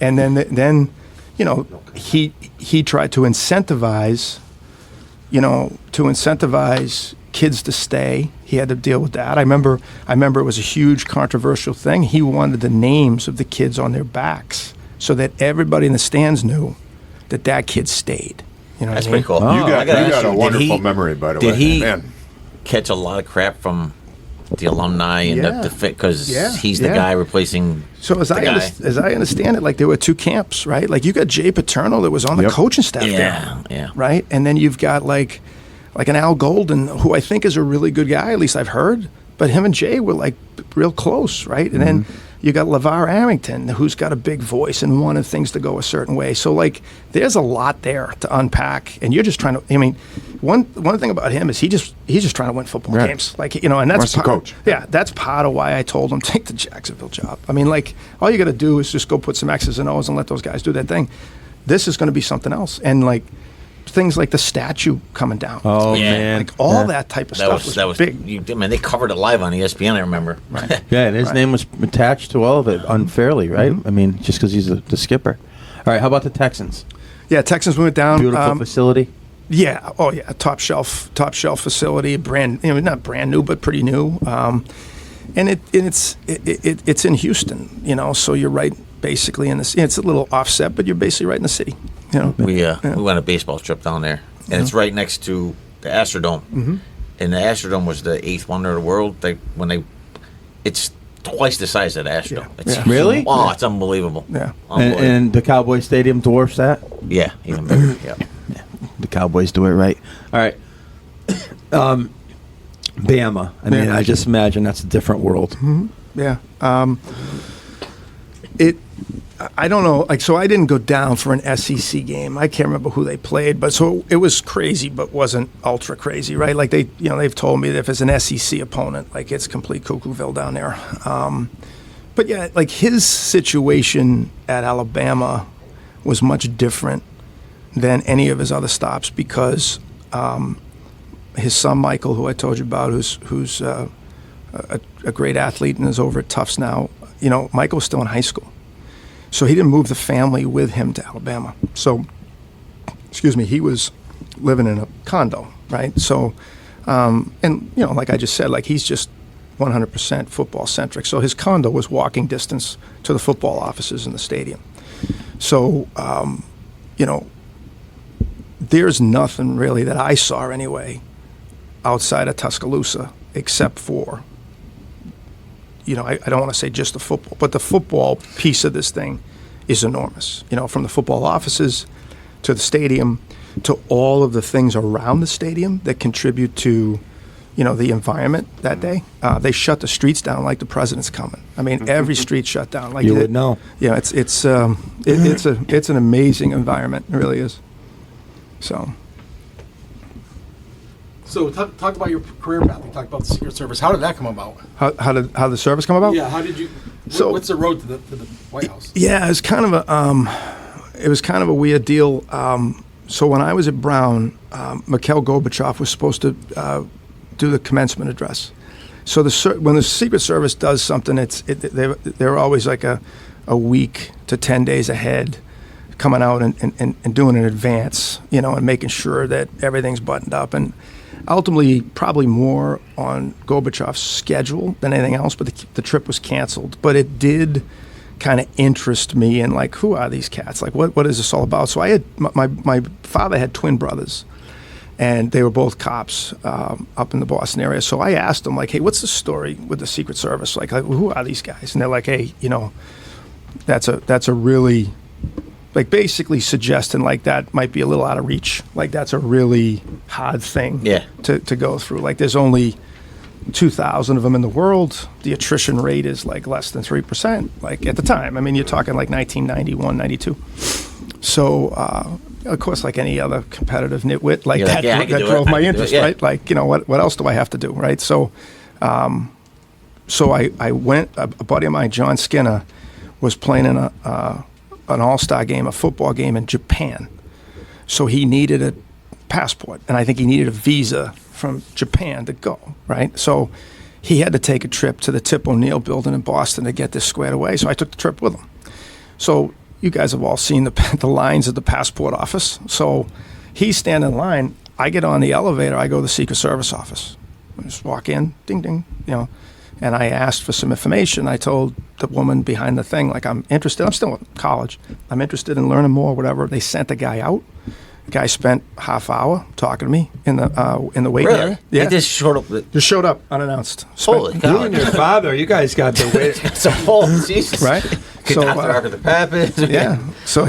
And then he tried to incentivize kids to stay. He had to deal with that. I remember it was a huge controversial thing. He wanted the names of the kids on their backs so that everybody in the stands knew that kid stayed. You know That's what I mean? pretty cool. Oh, You I got gotta ask you, a did wonderful he- memory, by the way. Did he Man. catch a lot of crap from the alumni and Yeah. the fit because Yeah, he's the yeah. guy replacing So as the guy? as I understand it, like there were two camps, right? Like you got Jay Paterno that was on the Yep. coaching staff Yeah, there, yeah. right? And then you've got like an Al Golden, who I think is a really good guy, at least I've heard. But him and Jay were like real close, right? And then you got LeVar Arrington, who's got a big voice and wanted things to go a certain way. So like there's a lot there to unpack, and you're just trying to. I mean, one thing about him is he's just trying to win football Yeah. games, like and that's Wants to coach. Yeah, that's part of why I told him take the Jacksonville job. I mean, like all you got to do is just go put some X's and O's and let those guys do that thing. This is going to be something else, and like things like the statue coming down. Oh Yeah. man, Like all Yeah. that type of That stuff was big. they covered it live on ESPN. I remember. Right. Yeah, and his name was attached to all of it unfairly, right? I mean, just because he's the skipper. All right, how about the Texans? Yeah, Texans went down. Beautiful facility. Yeah. Oh yeah. Top shelf facility. Not brand new, but pretty new. And it's in Houston. So you're right, basically in this. It's a little offset, but you're basically right in the city. We went on a baseball trip down there, and it's right next to the Astrodome. And the Astrodome was the eighth wonder of the world. It's twice the size of the Astrodome. Yeah. It's Yeah. Really? Oh, it's unbelievable. Yeah. And the Cowboy Stadium dwarfs that. Yeah, even bigger. Yeah. The Cowboys do it right. All right. Bama. I mean, I just imagine that's a different world. Mm-hmm. Yeah. I don't know. Like, so I didn't go down for an SEC game. I can't remember who they played, but so it was crazy, but wasn't ultra crazy, right? Like they've told me that if it's an SEC opponent, like it's complete cuckooville down there. But yeah, like his situation at Alabama was much different than any of his other stops because his son Michael, who I told you about, who's a great athlete and is over at Tufts now. You know, Michael's still in high school. So he didn't move the family with him to Alabama. So, he was living in a condo, right? So, and, you know, like I just said, like he's just 100% football centric. So his condo was walking distance to the football offices in the stadium. So, you know, there's nothing really that I saw anyway outside of Tuscaloosa except for, you know, I don't want to say just the football, but the football piece of this thing is enormous. You know, from the football offices to the stadium to all of the things around the stadium that contribute to, you know, the environment that day. They shut the streets down like the president's coming. I mean, every street shut down. Like you would know. Yeah, it's an amazing environment. It really is. So talk about your career path. You talked about the Secret Service. How did that come about? How did the service come about? Yeah. How did you? So what's the road to the White House? Yeah, it was kind of a weird deal. So when I was at Brown, Mikhail Gorbachev was supposed to do the commencement address. So when the Secret Service does something, they're always like a week to 10 days ahead, coming out and doing an advance, you know, and making sure that everything's buttoned up. And ultimately, probably more on Gorbachev's schedule than anything else, but the trip was canceled. But it did kind of interest me in, like, who are these cats? Like, what is this all about? So I had, my father had twin brothers, and they were both cops up in the Boston area. So I asked them, like, hey, what's the story with the Secret Service? Like who are these guys? And they're like, hey, you know, that's a really, like, basically suggesting like that might be a little out of reach. Like that's a really hard thing to go through. Like there's only 2,000 of them in the world. The attrition rate is like less than 3%. Like at the time, I mean, you're talking like 1991, 92. So, of course, like any other competitive nitwit, like that drove my interest, right? Like, you know, what else do I have to do, right? So, I went. A buddy of mine, John Skinner, was playing in an all-star game, a football game in Japan. So he needed a passport, and I think he needed a visa from Japan to go, right? So he had to take a trip to the Tip O'Neill building in Boston to get this squared away. So I took the trip with him. So you guys have all seen the lines at the passport office. So he's standing in line. I get on the elevator. I go to the Secret Service office. I just walk in, ding, ding, you know. And I asked for some information. I told the woman behind the thing, like, I'm interested. I'm still in college. I'm interested in learning more, whatever. They sent the guy out. The guy spent half hour talking to me in the waiting area. Yeah, he just showed up. Just showed up unannounced. Holy cow! You and your father, you guys got the wait. So Jesus, right? So the Pappas. Yeah. So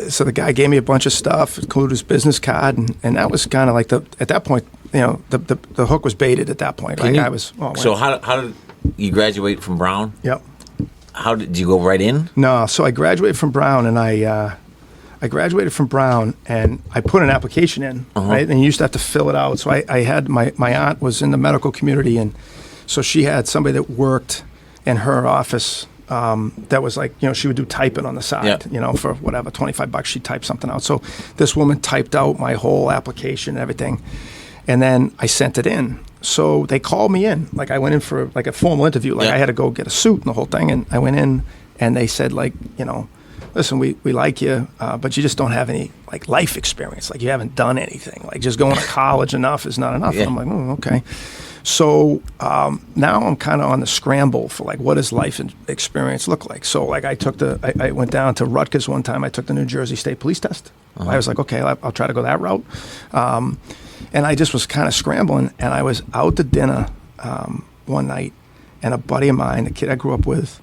so the guy gave me a bunch of stuff, included his business card, and that was kind of like at that point, you know, the hook was baited at that point. Like I was. So how did you graduate from Brown? Yep. How did you go right in? No, so I graduated from Brown, and I graduated from Brown, and I put an application in, right? And you used to have to fill it out. So I had my aunt was in the medical community, and so she had somebody that worked in her office that was like, you know, she would do typing on the side, you know, for whatever, $25, she'd type something out. So this woman typed out my whole application and everything, and then I sent it in. So they called me in. Like I went in for like a formal interview. Like I had to go get a suit and the whole thing, and I went in, and they said, like, you know, listen, we like you, but you just don't have any like life experience. Like you haven't done anything. Like just going to college enough is not enough. And I'm like, oh, okay. So now I'm kind of on the scramble for like, what does life experience look like? So like I went down to Rutgers one time. I took the New Jersey State Police test. I was like, okay, I'll try to go that route. And I just was kind of scrambling. And I was out to dinner one night, and a buddy of mine, the kid I grew up with,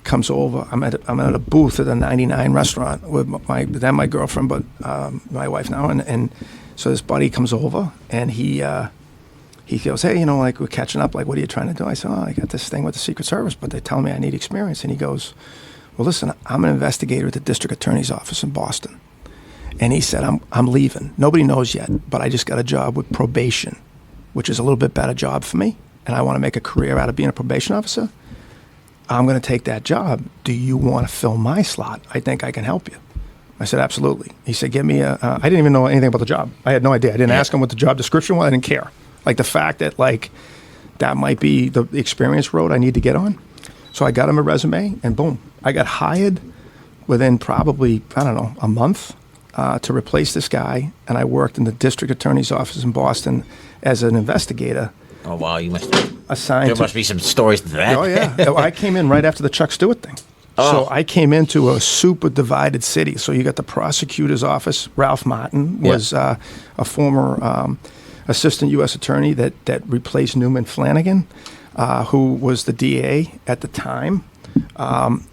comes over. I'm at a booth at a 99 restaurant with my girlfriend, but my wife now, and so this buddy comes over and he goes, hey, like we're catching up. Like, what are you trying to do? I said, I got this thing with the Secret Service, but they're telling me I need experience. And he goes, well, listen, I'm an investigator at the district attorney's office in Boston. And he said, I'm leaving. Nobody knows yet, but I just got a job with probation, which is a little bit better job for me. And I want to make a career out of being a probation officer. I'm going to take that job. Do you want to fill my slot? I think I can help you. I said, absolutely. He said, give me I didn't even know anything about the job. I had no idea. I didn't ask him what the job description was. I didn't care. Like the fact that that might be the experience road I need to get on. So I got him a resume and boom, I got hired within probably, I don't know, a month to replace this guy. And I worked in the district attorney's office in Boston as an investigator. Oh, wow. You must assigned there must be some stories to that. Oh, yeah. I came in right after the Chuck Stewart thing. Oh. So I came into a super divided city. So you got the prosecutor's office. Ralph Martin was a former assistant U.S. attorney that replaced Newman Flanagan, who was the DA at the time,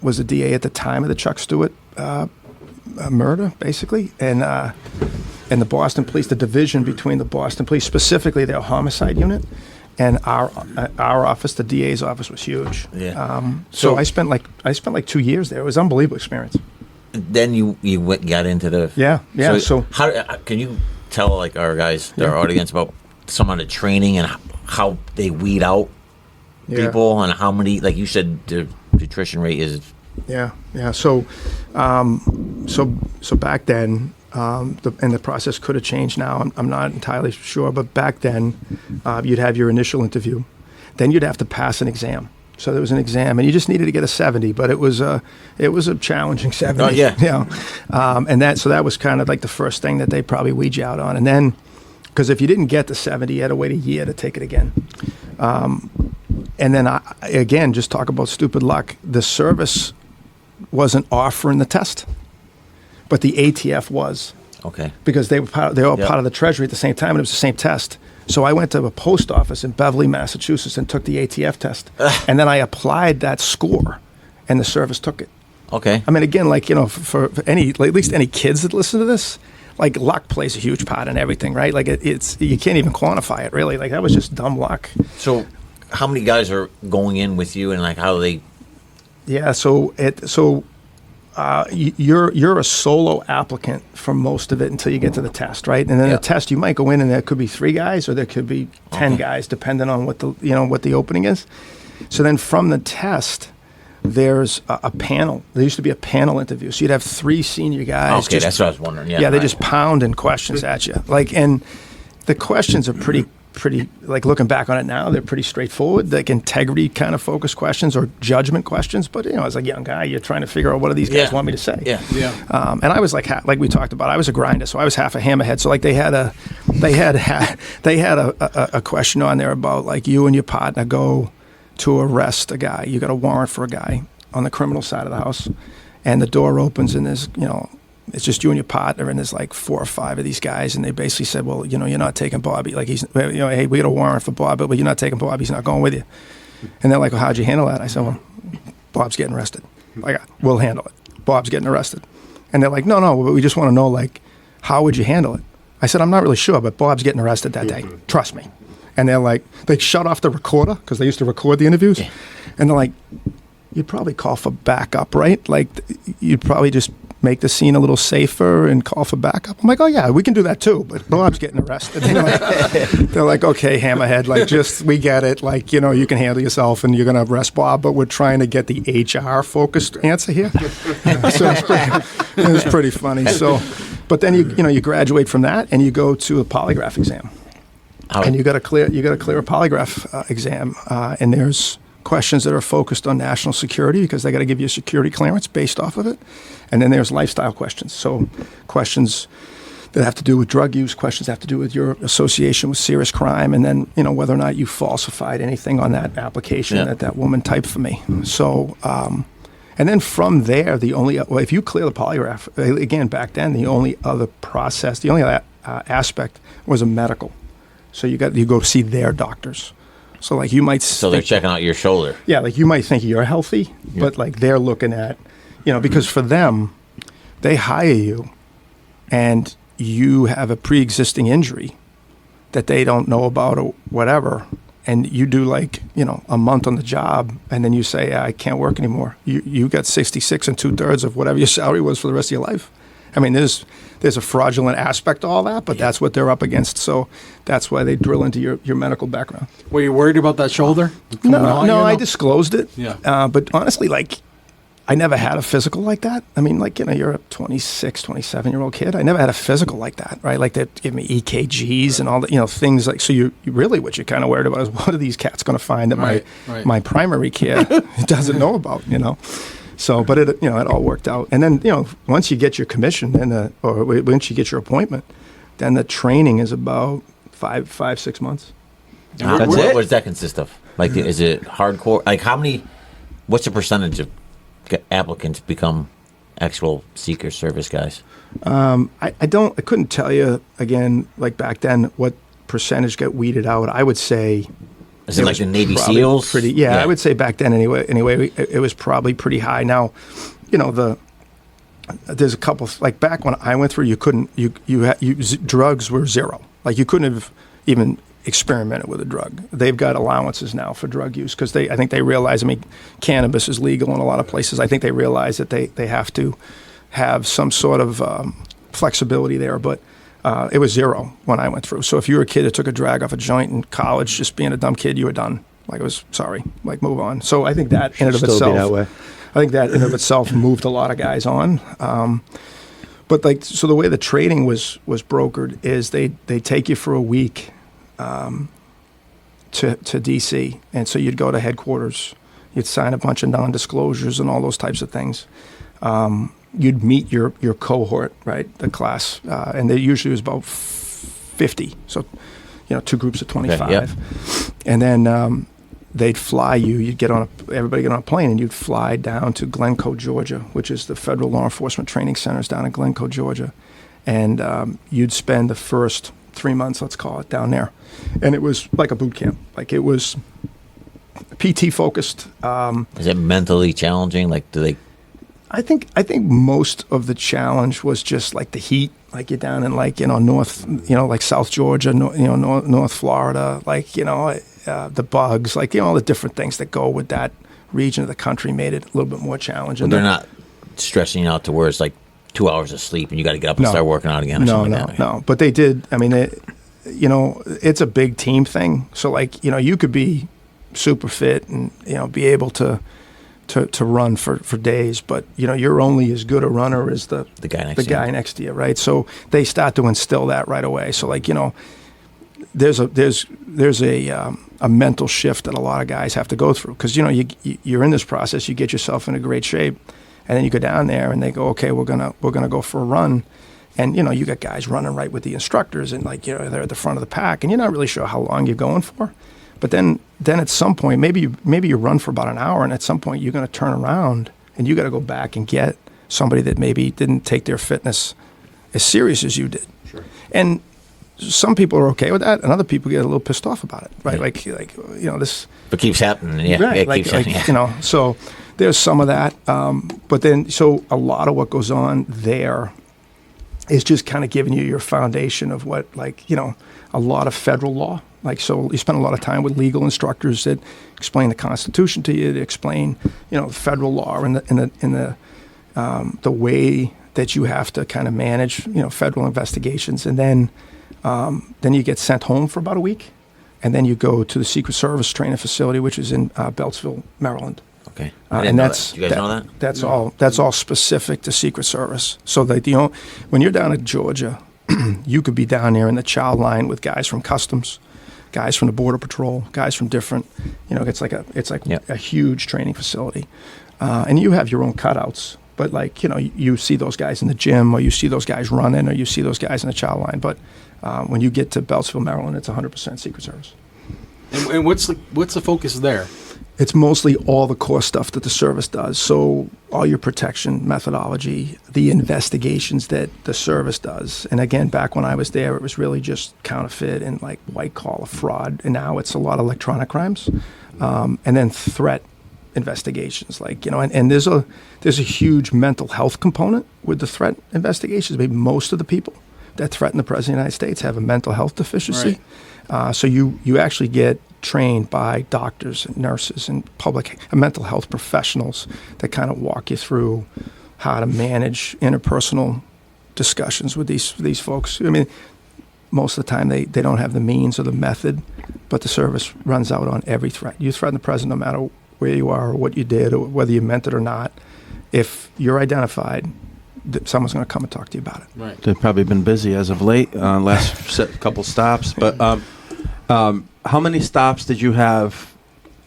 was the DA at the time of the Chuck Stewart murder, basically. And the Boston Police, the division between the Boston Police, specifically their homicide unit, and our office, the DA's office, was huge. Yeah. So I spent like 2 years there. It was an unbelievable experience. Then you got into the yeah. So how can you tell our guys, our audience, about some of the training and how they weed out people and how many, like you said, the attrition rate is. Yeah. So back then. And the process could have changed now. I'm not entirely sure, but back then, you'd have your initial interview, then you'd have to pass an exam. So there was an exam, and you just needed to get a 70, but it was a challenging 70. Oh yeah. And that was kind of like the first thing that they probably weed you out on, and then because if you didn't get the 70, you had to wait a year to take it again. And then again, just talk about stupid luck. The service wasn't offering the test. But the ATF was. Okay. Because they were all part of the Treasury at the same time, and it was the same test. So I went to a post office in Beverly, Massachusetts, and took the ATF test. And then I applied that score, and the service took it. Okay. I mean, again, for any, at least any kids that listen to this, luck plays a huge part in everything, right? It's you can't even quantify it, really. That was just dumb luck. So how many guys are going in with you, and how they? Yeah. You're a solo applicant for most of it until you get to the test, right? And then the test, you might go in and there could be 3 guys or there could be 10 guys, depending on what the opening is. So then from the test, there's a panel. There used to be a panel interview, so you'd have 3 senior guys. Okay, that's what I was wondering. Yeah, they just pounding questions at you, and the questions are pretty. Looking back on it now, they're pretty straightforward, integrity kind of focused questions or judgment questions. But as a young guy, you're trying to figure out what do these guys want me to say. Yeah. And I was like we talked about, I was a grinder, so I was half a hammerhead. So they had a question on there about you and your partner go to arrest a guy. You got a warrant for a guy on the criminal side of the house, and the door opens and there's it's just you and your partner, and there's 4 or 5 of these guys, and they basically said, well, you're not taking Bobby. Hey, we got a warrant for Bob, but you're not taking Bob. He's not going with you. And they're like, well, how'd you handle that? I said, well, Bob's getting arrested. We'll handle it. Bob's getting arrested. And they're like, no, we just want to know, how would you handle it? I said, I'm not really sure, but Bob's getting arrested that day. Trust me. And they're like, they shut off the recorder because they used to record the interviews. Yeah. And they're like, you'd probably call for backup, right? You'd probably just make the scene a little safer and call for backup. I'm like, oh yeah, we can do that too, but Bob's getting arrested. They're like, okay, hammerhead, we get it. You can handle yourself and you're going to arrest Bob, but we're trying to get the HR focused answer here. So it's pretty funny. So, but then you graduate from that and you go to a polygraph exam, and you got to clear a polygraph exam, and there's questions that are focused on national security because they got to give you a security clearance based off of it. And then there's lifestyle questions. So questions that have to do with drug use, questions that have to do with your association with serious crime, and then, whether or not you falsified anything on that application that woman typed for me. So, and then from there, if you clear the polygraph, again, back then, the only other aspect was a medical. So you go see their doctors. So like you might. So they're checking out your shoulder. Yeah, like you might think you're healthy, but like they're looking at, because for them, they hire you, and you have a pre-existing injury that they don't know about or whatever, and you do like a month on the job, and then you say, I can't work anymore. You got 66 2/3 of whatever your salary was for the rest of your life. I mean, there's a fraudulent aspect to all that, but that's what they're up against. So that's why they drill into your medical background. Were you worried about that shoulder? No, I disclosed it. Yeah. But honestly, like, I never had a physical like that. I mean, like, you're a 26, 27-year-old kid. I never had a physical like that, right? Like, they give me EKGs and all that, things like, so you really, what you're kind of worried about is what are these cats going to find that my primary care doesn't know about, So, but it all worked out. And then, once you get your commission or once you get your appointment, then the training is about 6 months. What does that consist of? Like, is it hardcore? Like, what's the percentage of applicants become actual Seeker service guys? I couldn't tell you, again, like back then, what percentage got weeded out. I would say. Is it like the Navy SEALs? Yeah, I would say back then anyway, it was probably pretty high. Now, there's a couple, like back when I went through, you couldn't, drugs were zero. Like you couldn't have even experimented with a drug. They've got allowances now for drug use because I think they realize, cannabis is legal in a lot of places. I think they realize that they have to have some sort of flexibility there, but it was zero when I went through. So if you were a kid that took a drag off a joint in college, just being a dumb kid, you were done. Like it was, sorry, like move on. So I think that in and of itself, I think that in and of itself moved a lot of guys on. But like, so the way the trading was brokered is they take you for a week to DC, and so you'd go to headquarters, you'd sign a bunch of non-disclosures and all those types of things. You'd meet your cohort, right, the class, and there usually was about 50, so two groups of 25. Okay, yep. And then they'd fly you, everybody get on a plane, and you'd fly down to Glencoe, Georgia, which is the Federal Law Enforcement Training Centers down in Glencoe, Georgia, and you'd spend the first 3 months, let's call it, down there. And it was like a boot camp. Like it was PT focused. Is it mentally challenging? Like, do they? I think most of the challenge was just like the heat. Like you're down in north, like South Georgia, North Florida, like the bugs, like all the different things that go with that region of the country made it a little bit more challenging. But they're not stressing you out to where it's like 2 hours of sleep and you got to get up and start working out again. No. But they did. I mean, it's a big team thing. So like, you could be super fit and, be able to run for days, but you're only as good a runner as the guy next to you, right? So they start to instill that right away. So like, there's a mental shift that a lot of guys have to go through because, you're in this process, you get yourself in a great shape. And then you go down there and they go, okay, we're gonna go for a run, and you got guys running right with the instructors and like they're at the front of the pack, and you're not really sure how long you're going for, but then at some point maybe you run for about an hour, and at some point you're gonna turn around and you got to go back and get somebody that maybe didn't take their fitness as serious as you did. Sure. And some people are okay with that, and other people get a little pissed off about it, right? Yeah. Like this. But keeps happening, yeah. Right. It keeps happening. So. There's some of that, but then so a lot of what goes on there is just kind of giving you your foundation of what, like, a lot of federal law. Like, so you spend a lot of time with legal instructors that explain the Constitution to you, to explain, federal law and the way that you have to kind of manage, federal investigations, and then you get sent home for about a week, and then you go to the Secret Service training facility, which is in Beltsville, Maryland. Okay, and that's you guys know that? That's all specific to Secret Service. So that when you're down in Georgia, you could be down there in the child line with guys from Customs, guys from the Border Patrol, guys from different. It's like a huge training facility, and you have your own cutouts. But like you see those guys in the gym, or you see those guys running, or you see those guys in the child line. But when you get to Beltsville, Maryland, it's 100% Secret Service. And what's the focus there? It's mostly all the core stuff that the service does. So all your protection methodology, the investigations that the service does. And again, back when I was there, it was really just counterfeit and like white collar fraud. And now it's a lot of electronic crimes, and then threat investigations. Like, and there's a huge mental health component with the threat investigations. Maybe most of the people that threaten the president of the United States have a mental health deficiency. Right. So you actually get trained by doctors and nurses and mental health professionals that kind of walk you through how to manage interpersonal discussions with these folks. I mean, most of the time they don't have the means or the method, but the service runs out on every threat. You threaten the president no matter where you are or what you did or whether you meant it or not. If you're identified, someone's going to come and talk to you about it. Right. They've probably been busy as of late, last couple stops. But how many stops did you have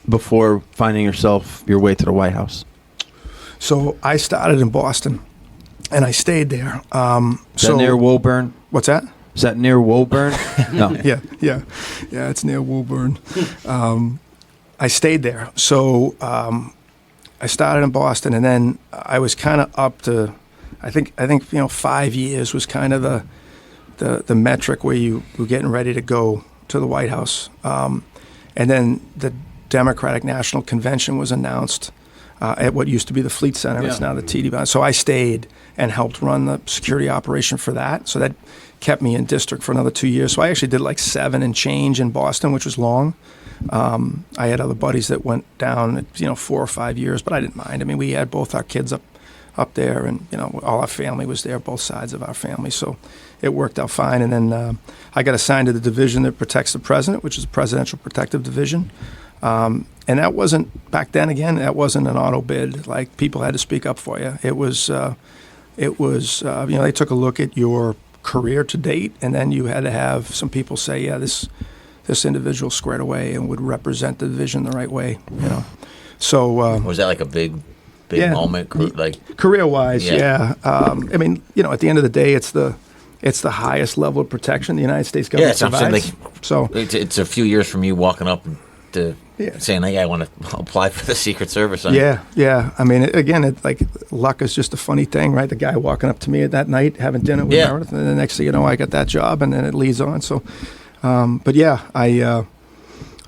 before finding your way to the White House? So I started in Boston, and I stayed there. Is that near Woburn? What's that? Is that near Woburn? No. Yeah, it's near Woburn. I stayed there. So I started in Boston, and then I was kind of up to, I think 5 years was kind of the metric where you were getting ready to go to the White House. And then the Democratic National Convention was announced at what used to be the Fleet Center. Yeah. It's now the TD. So I stayed and helped run the security operation for that. So that kept me in district for another 2 years. So I actually did like 7 and change in Boston, which was long. I had other buddies that went down, 4 or 5 years, but I didn't mind. I mean, we had both our kids up there, and all our family was there, both sides of our family. So it worked out fine. And then I got assigned to the division that protects the president, which is the Presidential Protective Division. And that wasn't, back then again, that wasn't an auto bid. Like, people had to speak up for you. It was they took a look at your career to date, and then you had to have some people say, yeah, this individual squared away and would represent the division the right way. So was that like a big moment, like career-wise? Yeah. I mean, at the end of the day, it's the highest level of protection the United States government provides. So it's a few years from you walking up to saying, "Hey, I want to apply for the Secret Service." Yeah. I mean, again, luck is just a funny thing, right? The guy walking up to me at that night, having dinner with Meredith, and the next thing you know, I got that job, and then it leads on. So, but yeah, I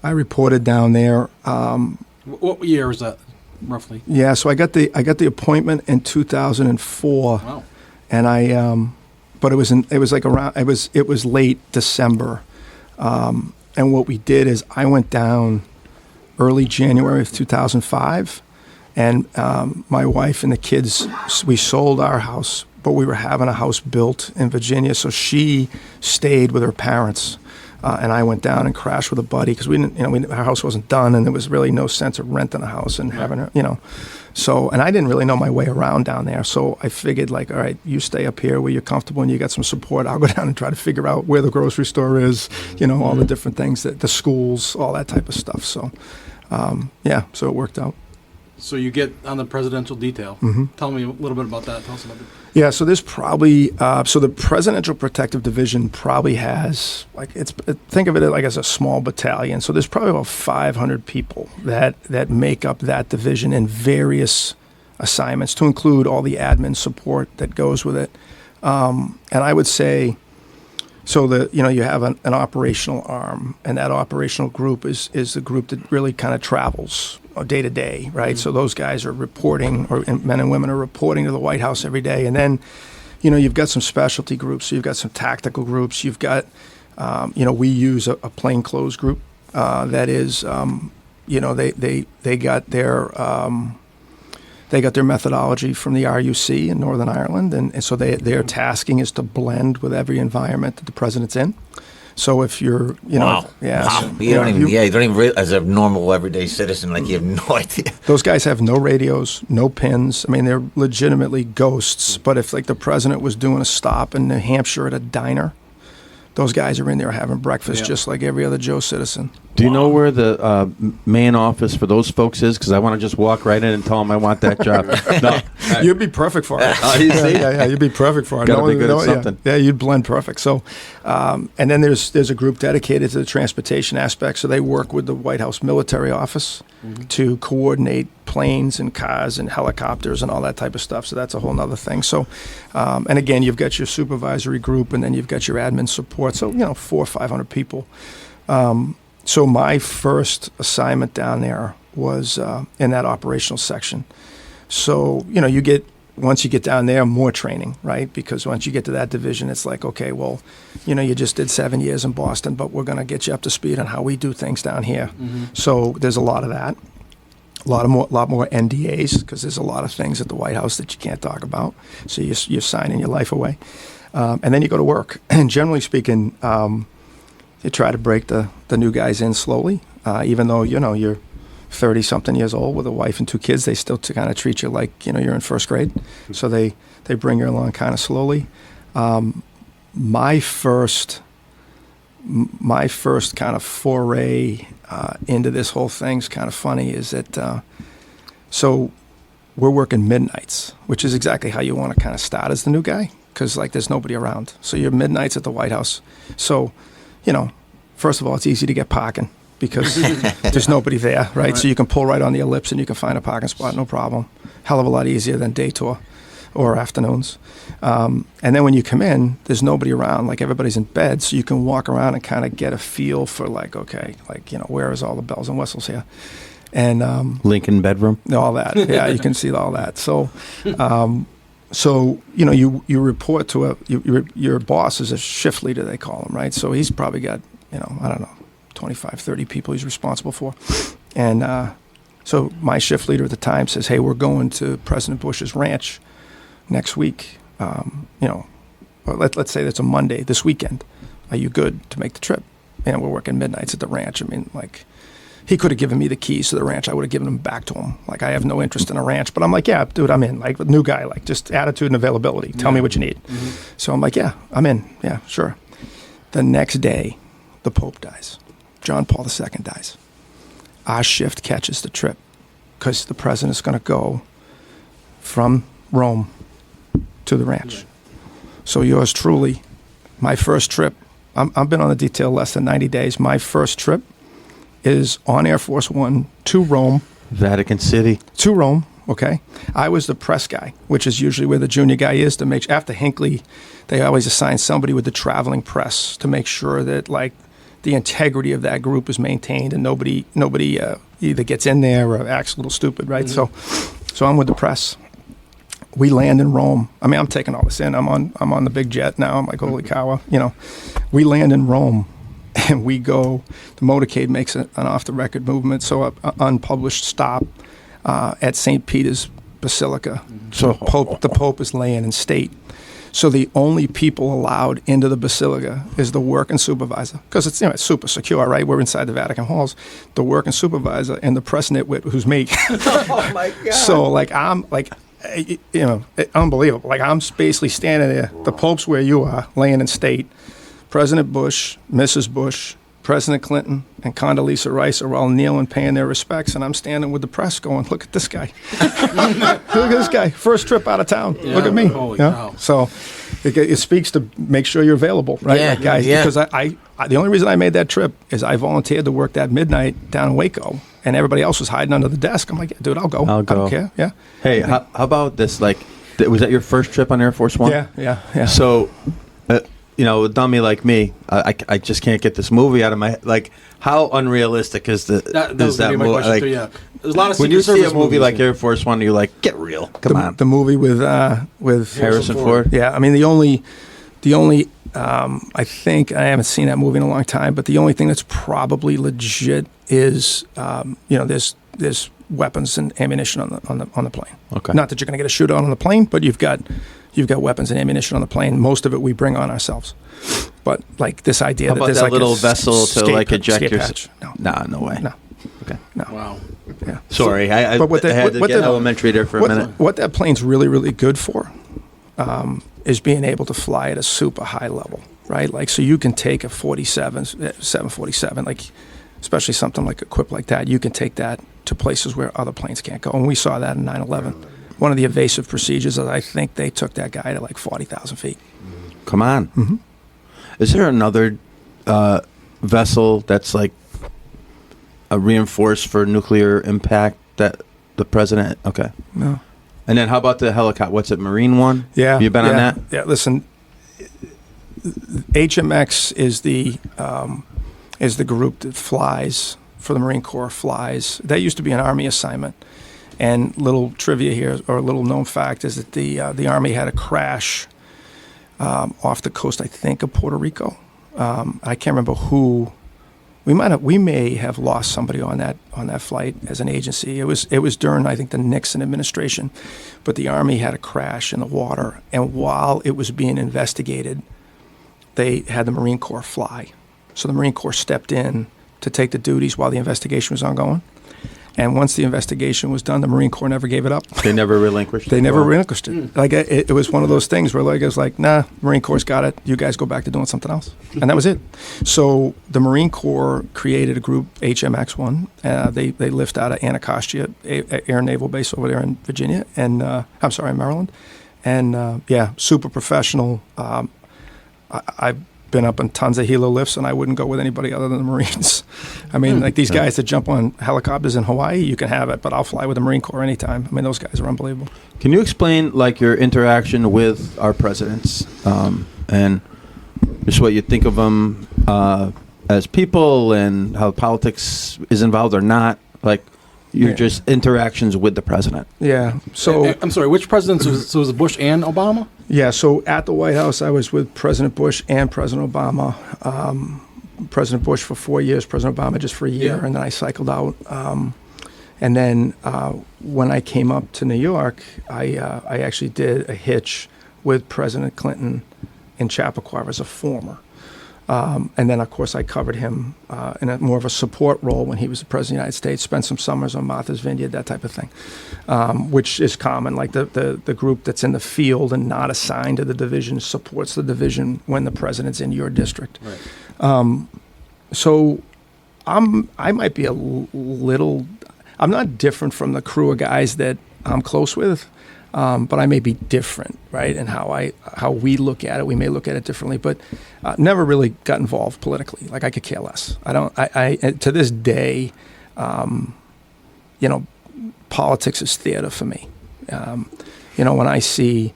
reported down there. What year was that, roughly? Yeah, so I got the appointment in 2004. Wow. And but it was late December. And what we did is I went down early January of 2005, and my wife and the kids, we sold our house, but we were having a house built in Virginia, so she stayed with her parents, and I went down and crashed with a buddy because our house wasn't done, and there was really no sense of renting a house and having her, So, and I didn't really know my way around down there, so I figured, like, all right, you stay up here where you're comfortable and you got some support. I'll go down and try to figure out where the grocery store is, all the different things, the schools, all that type of stuff. So, so it worked out. So you get on the presidential detail. Mm-hmm. Tell me a little bit about that. Tell us about it. Yeah, so there's probably so the Presidential Protective Division probably has think of it like as a small battalion. So there's probably about 500 people that make up that division in various assignments, to include all the admin support that goes with it. And I would say, so you have an operational arm, and that operational group is the group that really kind of travels day to day, right? Mm-hmm. So those guys are reporting, and men and women are reporting to the White House every day. And then, you've got some specialty groups. So you've got some tactical groups. You've got, we use a plainclothes group that is, they got their methodology from the RUC in Northern Ireland, and so their tasking is to blend with every environment that the president's in. So if you're, wow. So, you don't even realize, as a normal everyday citizen, like, you have no idea. Those guys have no radios, no pins. I mean, they're legitimately ghosts. But if, like, the president was doing a stop in New Hampshire at a diner, those guys are in there having breakfast just like every other Joe citizen. Do you know where the main office for those folks is? Because I want to just walk right in and tell them I want that job. No, You'd be perfect for it. You see? Yeah, you'd be perfect for it. Gotta be good at something. Yeah, you'd blend perfect. So, and then there's a group dedicated to the transportation aspect. So they work with the White House military office to coordinate planes and cars and helicopters and all that type of stuff. So that's a whole nother thing. So, and again, you've got your supervisory group, and then you've got your admin support. So 400 or 500 people. So my first assignment down there was in that operational section. So, once you get down there, more training, right? Because once you get to that division, it's like, okay, well, you just did 7 years in Boston, but we're going to get you up to speed on how we do things down here. So there's a lot of that. A lot more NDAs, because there's a lot of things at the White House that you can't talk about. So you're signing your life away. And then you go to work. And generally speaking, you try to break the new guys in slowly, even though, you're 30-something years old with a wife and 2 kids. They still kind of treat you like, you're in first grade. So they bring you along kind of slowly. My first kind of foray into this whole thing's kind of funny is that, so we're working midnights, which is exactly how you want to kind of start as the new guy, because, there's nobody around. So you're midnights at the White House. So, first of all, it's easy to get parking because there's nobody there, right? So you can pull right on the ellipse and you can find a parking spot, no problem. Hell of a lot easier than day tour or afternoons. And then when you come in, there's nobody around, everybody's in bed, so you can walk around and kind of get a feel for where is all the bells and whistles here? And Lincoln bedroom, all that. Yeah, you can see all that. So. So, you report to your boss is a shift leader, they call him, right? So he's probably got, 25, 30 people he's responsible for. And so my shift leader at the time says, hey, we're going to President Bush's ranch next week. Let's say that's a Monday, this weekend. Are you good to make the trip? And we're working midnights at the ranch. He could have given me the keys to the ranch. I would have given them back to him. I have no interest in a ranch. But I'm like, yeah, dude, I'm in. New guy, just attitude and availability. Tell me what you need. So I'm like, yeah, I'm in. Yeah, sure. The next day, the Pope dies. John Paul II dies. Our shift catches the trip because the president's going to go from Rome to the ranch. So yours truly, my first trip, I've been on the detail less than 90 days. My first trip is on Air Force One to Rome. Vatican City. To Rome, okay. I was the press guy, which is usually where the junior guy is to make, after Hinckley, they always assign somebody with the traveling press to make sure that the integrity of that group is maintained and nobody either gets in there or acts a little stupid, right? So I'm with the press. We land in Rome. I'm taking all this in. I'm on the big jet now. I'm like, holy cow, We land in Rome. And we go, the motorcade makes an off-the-record movement, so an unpublished stop at St. Peter's Basilica. So the Pope is laying in state. So the only people allowed into the Basilica is the working supervisor, because it's super secure, right? We're inside the Vatican halls. The working supervisor and the press nitwit, who's me. Oh, my God. So, I'm unbelievable. I'm basically standing there. The Pope's where you are, laying in state. President Bush, Mrs. Bush, President Clinton, and Condoleezza Rice are all kneeling, paying their respects, and I'm standing with the press going, look at this guy. Look at this guy. First trip out of town. Look at me. Holy cow. So it speaks to make sure you're available, right? Yeah, guys, because I the only reason I made that trip is I volunteered to work that midnight down in Waco, and everybody else was hiding under the desk. I'm like, yeah, dude, I'll go. I don't care. Yeah. Hey, how about this? Was that your first trip on Air Force One? Yeah. So, a dummy like me, I just can't get this movie out of my head. How unrealistic is that was gonna be my movie? question too, yeah. There's a lot of when you see a movie movies, like Air Force One, you're like, get real. Come on. The movie with Harrison Ford. Yeah, the only I think I haven't seen that movie in a long time, but the only thing that's probably legit is there's weapons and ammunition on the plane. Okay. Not that you're going to get a shootout on the plane, but you've got weapons and ammunition on the plane. Most of it we bring on ourselves. But this idea that there's that little vessel to eject your hatch. No way. No. Okay. No. Wow. Yeah. Sorry, I had to get elementary there for a minute. What that plane's really, really good for is being able to fly at a super high level, right? So you can take a 747, especially something like equipped like that, you can take that to places where other planes can't go. And we saw that in 9/11. One of the evasive procedures is I think they took that guy to like 40,000 feet. Come on. Mm-hmm. Is there another vessel that's like a reinforced for nuclear impact that the president? Okay. No. And then how about the helicopter? What's it, Marine One? Yeah. You been on that? Yeah. Listen, HMX is the group that flies for the Marine Corps. That used to be an Army assignment. And little trivia here, or a little known fact, is that the Army had a crash off the coast, I think, of Puerto Rico. I can't remember who. We may have lost somebody on that flight as an agency. It was during, I think, the Nixon administration, but the Army had a crash in the water, and while it was being investigated, they had the Marine Corps fly. So the Marine Corps stepped in to take the duties while the investigation was ongoing. And once the investigation was done, the Marine Corps never gave it up. They never relinquished it? They never relinquished it. Like it was one of those things where like it was like, nah, Marine Corps got it. You guys go back to doing something else. And that was it. So the Marine Corps created a group, HMX-1. They lift out of Anacostia Air Naval Base over there in Virginia. And in Maryland. And super professional. I've been up on tons of helo lifts, and I wouldn't go with anybody other than the Marines. I mean, like these guys that jump on helicopters in Hawaii, you can have it, but I'll fly with the Marine Corps anytime. I mean, those guys are unbelievable. Can you explain like your interaction with our presidents and just what you think of them as people and how politics is involved or not? Like your just interactions with the president. Yeah. So I'm sorry, which presidents was it Bush and Obama? Yeah, so at the White House, I was with President Bush and President Obama. President Bush for 4 years, President Obama just for a year, and then I cycled out. And then when I came up to New York, I actually did a hitch with President Clinton in Chappaqua as a former. And then, of course, I covered him in a more of a support role when he was the President of the United States, spent some summers on Martha's Vineyard, that type of thing, which is common. Like the group that's in the field and not assigned to the division supports the division when the president's in your district. Right. So I might be a little, I'm not different from the crew of guys that I'm close with. But I may be different, right? And how we look at it, we may look at it differently. But never really got involved politically. Like I could care less. I to this day, politics is theater for me. When I see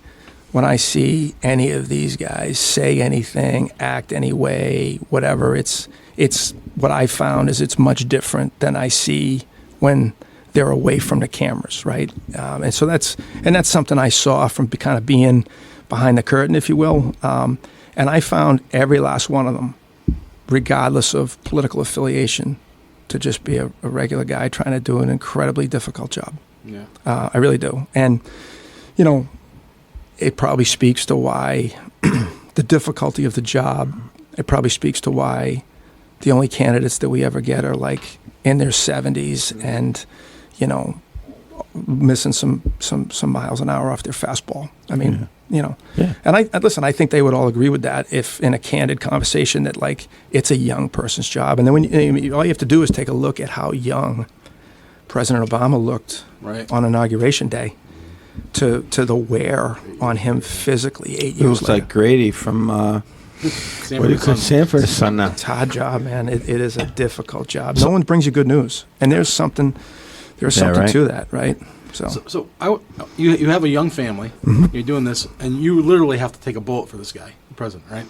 any of these guys say anything, act any way, whatever, it's what I found is it's much different than I see when they're away from the cameras, right? And so that's something I saw from kind of being behind the curtain, if you will. And I found every last one of them, regardless of political affiliation, to just be a regular guy trying to do an incredibly difficult job. Yeah. I really do. And, it probably speaks to why the difficulty of the job, it probably speaks to why the only candidates that we ever get are like in their 70s and, missing some miles an hour off their fastball. I mean, And I think they would all agree with that if in a candid conversation that like it's a young person's job. And then all you have to do is take a look at how young President Obama looked on Inauguration Day to the wear on him physically 8 years later. It looks like Grady from Sanford's son now. It's a hard job, man. It is a difficult job. No one brings you good news. And there's something to that, right? So you have a young family. Mm-hmm. You're doing this, and you literally have to take a bullet for this guy, the president, right?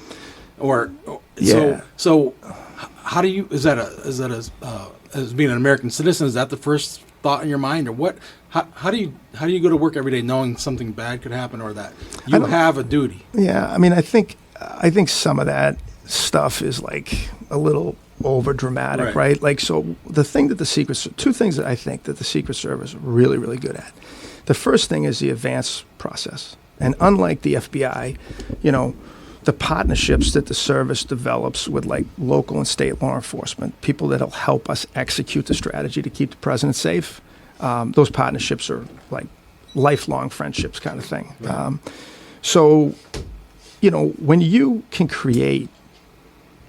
So how do you? Is that as being an American citizen? Is that the first thought in your mind, or what? How do you go to work every day knowing something bad could happen, or that you have a duty? Yeah, I mean, I think some of that stuff is like a little over dramatic, right? Like, so the thing that two things that I think that the Secret Service is really, really good at. The first thing is the advance process. And unlike the FBI, the partnerships that the service develops with like local and state law enforcement, people that'll help us execute the strategy to keep the president safe, those partnerships are like lifelong friendships kind of thing. Right. So, when you can create,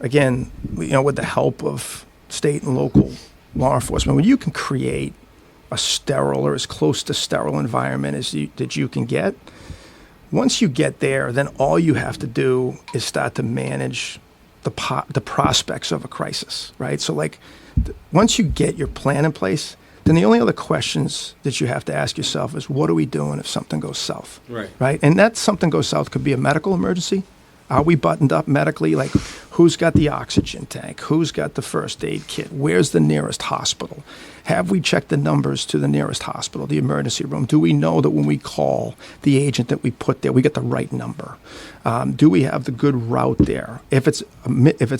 again, with the help of state and local law enforcement, when you can create a sterile or as close to sterile environment that you can get, once you get there, then all you have to do is start to manage the prospects of a crisis, right? So like once you get your plan in place, then the only other questions that you have to ask yourself is, what are we doing if something goes south? Right? And that something goes south could be a medical emergency. Are we buttoned up medically? Like, who's got the oxygen tank? Who's got the first aid kit? Where's the nearest hospital? Have we checked the numbers to the nearest hospital, the emergency room? Do we know that when we call the agent that we put there, we get the right number? Do we have the good route there? If it's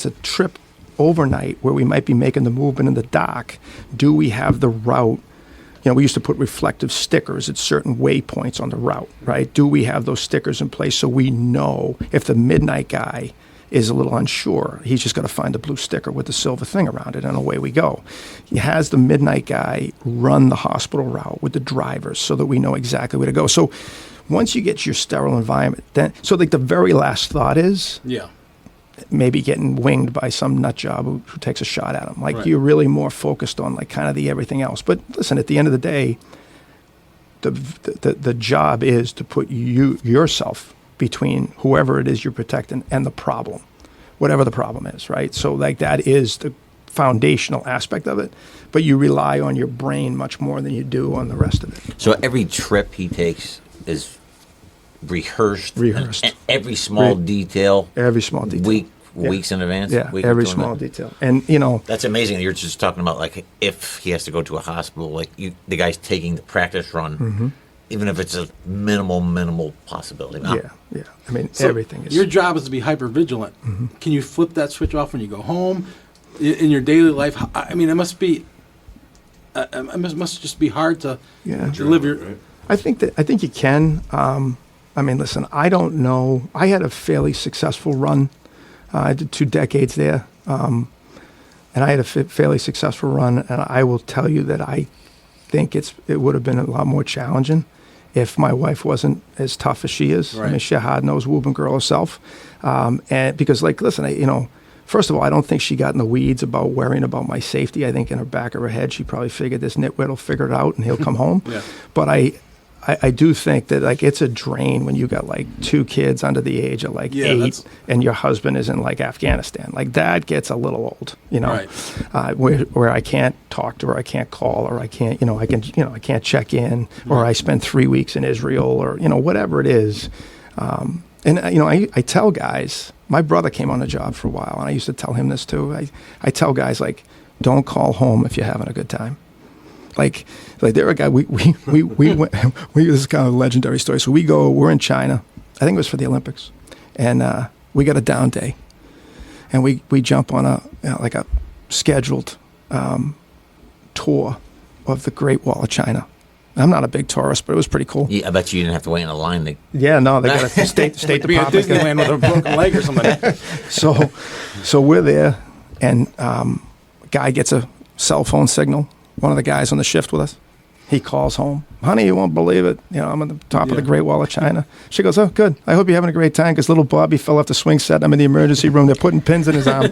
a trip overnight where we might be making the movement in the dock, do we have the route? You know, we used to put reflective stickers at certain waypoints on the route, right? Do we have those stickers in place so we know if the midnight guy is a little unsure, he's just got to find the blue sticker with the silver thing around it, and away we go. He has the midnight guy run the hospital route with the drivers so that we know exactly where to go. So once you get your sterile environment, then, so like the very last thought is, maybe getting winged by some nut job who takes a shot at him. Like you're really more focused on like kind of the everything else. But listen, at the end of the day, the job is to put yourself between whoever it is you're protecting and the problem, whatever the problem is, right? So like that is the foundational aspect of it, but you rely on your brain much more than you do on the rest of it. So every trip he takes is rehearsed. And every small detail. Every small detail. Weeks in advance. Yeah, every small detail. And you know, that's amazing. You're just talking about like if he has to go to a hospital, like the guy's taking the practice run, even if it's a minimal possibility. Yeah. I mean, so everything is. Your job is to be hyper vigilant. Can you flip that switch off when you go home? In your daily life, I mean, it must be. It must just be hard to live your. Right? I think you can. I mean, listen, I don't know. I had a fairly successful run. I did 2 decades there. And I had a fairly successful run. And I will tell you that I think it would have been a lot more challenging if my wife wasn't as tough as she is. Right. I mean, she's a hard-nosed whooping girl herself. And because, like, listen, first of all, I don't think she got in the weeds about worrying about my safety. I think in her back of her head, she probably figured this nitwit will figure it out and he'll come home. But I do think that like it's a drain when you got like 2 kids under the age of like 8 and your husband is in like Afghanistan. Like that gets a little old, where I can't talk to her, I can't call her, I can't check in, or I spend 3 weeks in Israel, or whatever it is. I tell guys, my brother came on the job for a while, and I used to tell him this too. I tell guys like, don't call home if you're having a good time. Like there a guy we went, this is kind of a legendary story. So we're in China, I think it was for the Olympics, and we got a down day, and we jump on a scheduled tour of the Great Wall of China. I'm not a big tourist, but it was pretty cool. Yeah, I bet you didn't have to wait in a line. They got a state department. Be at Disneyland with a broken leg or something. So we're there, and guy gets a cell phone signal. One of the guys on the shift with us, he calls home. Honey, you won't believe it. I'm on the top of the Great Wall of China. She goes, oh, good. I hope you're having a great time, because little Bobby fell off the swing set. I'm in the emergency room. They're putting pins in his arm.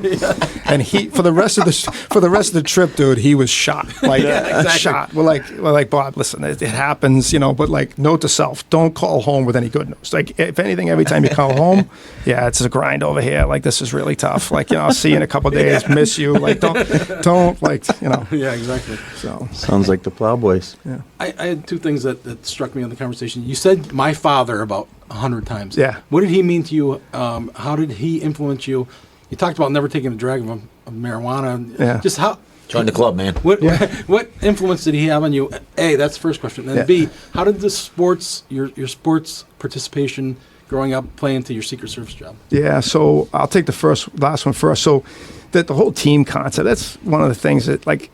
And he, for the rest of the trip, dude, he was shot. Like, shot. We're like, Bob, listen, it happens, but like, note to self, don't call home with any good news. Like, if anything, every time you call home, it's a grind over here. Like, this is really tough. Like, I'll see you in a couple of days. Miss you. Like, don't, like, Yeah, exactly. So sounds like the Plowboys. Yeah. I had 2 things that struck me on the conversation. You said my father about 100 times. Yeah. What did he mean to you? How did he influence you? You talked about never taking a drag of marijuana. Yeah. Just how. Join the club, man. What influence did he have on you? A, that's the first question. And B, how did the sports, your sports participation growing up play into your Secret Service job? Yeah, so I'll take the last one first. So the whole team concept, that's one of the things that, like,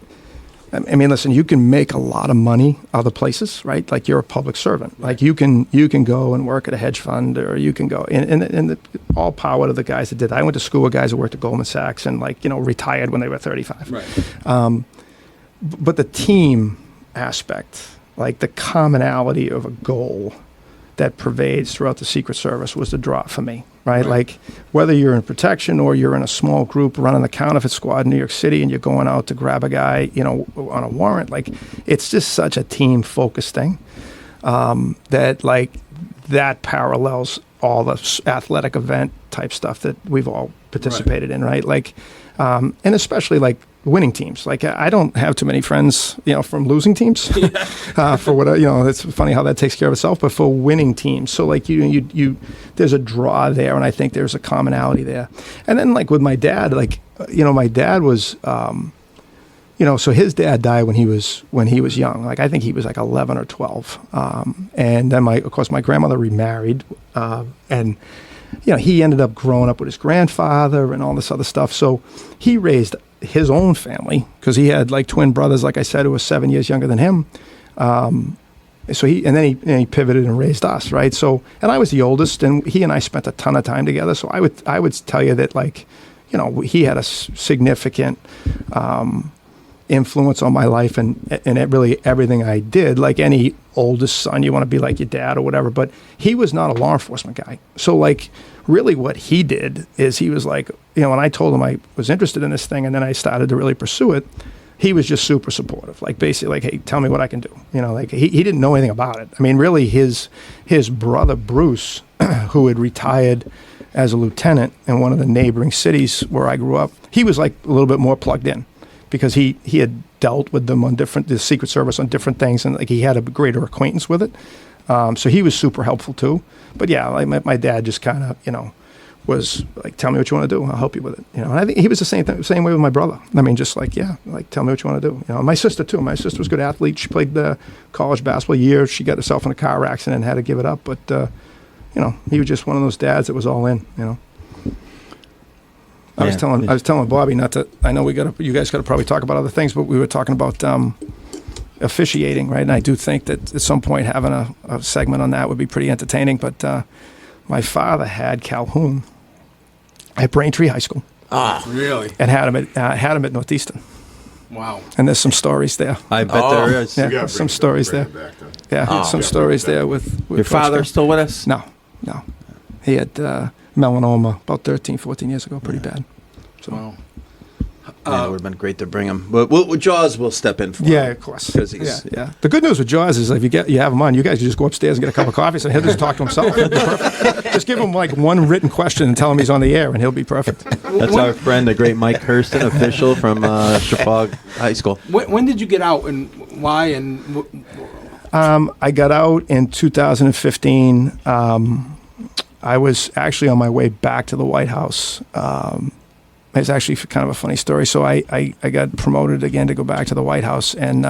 I mean, listen, you can make a lot of money other places, right? Like, you're a public servant. Like, you can go and work at a hedge fund, or you can go, and all power to the guys that did that. I went to school with guys who worked at Goldman Sachs and, like, retired when they were 35. Right. But the team aspect, like the commonality of a goal that pervades throughout the Secret Service, was the draw for me. right? Like whether you're in protection or you're in a small group running the counterfeit squad in New York City and you're going out to grab a guy, you know, on a warrant, like it's just such a team focused thing that like that parallels all the athletic event type stuff that we've all participated in, right? Like, and especially like winning teams. Like I don't have too many friends, you know, from losing teams. For what you know, it's funny how that takes care of itself. But for winning teams, so like you, there's a draw there, and I think there's a commonality there. And then like with my dad, like you know, my dad was, you know, so his dad died when he was young. Like I think he was like 11 or 12. And then of course my grandmother remarried, and you know, he ended up growing up with his grandfather and all this other stuff. So he raised his own family because he had like twin brothers, like I said, who was 7 years younger than him. So then he pivoted and raised us, right? So, and I was the oldest, and he and I spent a ton of time together. So I would tell you that, like, you know, he had a significant influence on my life and really everything I did. Like any oldest son, you want to be like your dad or whatever, but he was not a law enforcement guy. So like really what he did is he was like, you know, when I told him I was interested in this thing and then I started to really pursue it, he was just super supportive. Like basically like, hey, tell me what I can do. You know, like he didn't know anything about it. I mean, really his brother Bruce, who had retired as a lieutenant in one of the neighboring cities where I grew up, he was like a little bit more plugged in, because he had dealt with them on the Secret Service on different things, and like he had a greater acquaintance with it. So he was super helpful too. But yeah, like my dad just kind of, you know, was like, tell me what you want to do, I'll help you with it. You know, and I think he was the same way with my brother. I mean, just like, yeah, like tell me what you want to do. You know, my sister too. My sister was a good athlete. She played the college basketball year. She got herself in a car accident and had to give it up. But you know, he was just one of those dads that was all in. You know. I was telling Bobby not to. I know you guys got to probably talk about other things, but we were talking about officiating, right? And I do think that at some point having a segment on that would be pretty entertaining. But my father had Calhoun at Braintree High School. Ah, really? And had him at Northeastern. Wow. And there's some stories there. I bet there is. Yeah, some stories there. Yeah, some stories there with Your father still with us? No. He had melanoma about 13, 14 years ago, pretty bad. So. Wow. Yeah, it would have been great to bring him. But Jaws will step in for him. Yeah, of course. Because he's... Yeah. The good news with Jaws is if you have him on, you guys just go upstairs and get a cup of coffee, so he'll just talk to himself. Just give him like one written question and tell him he's on the air, and he'll be perfect. That's our friend, the great Mike Hurston, official from Chappaq High School. When did you get out, and why? And I got out in 2015. I was actually on my way back to the White House. It's actually kind of a funny story. So I got promoted again to go back to the White House, and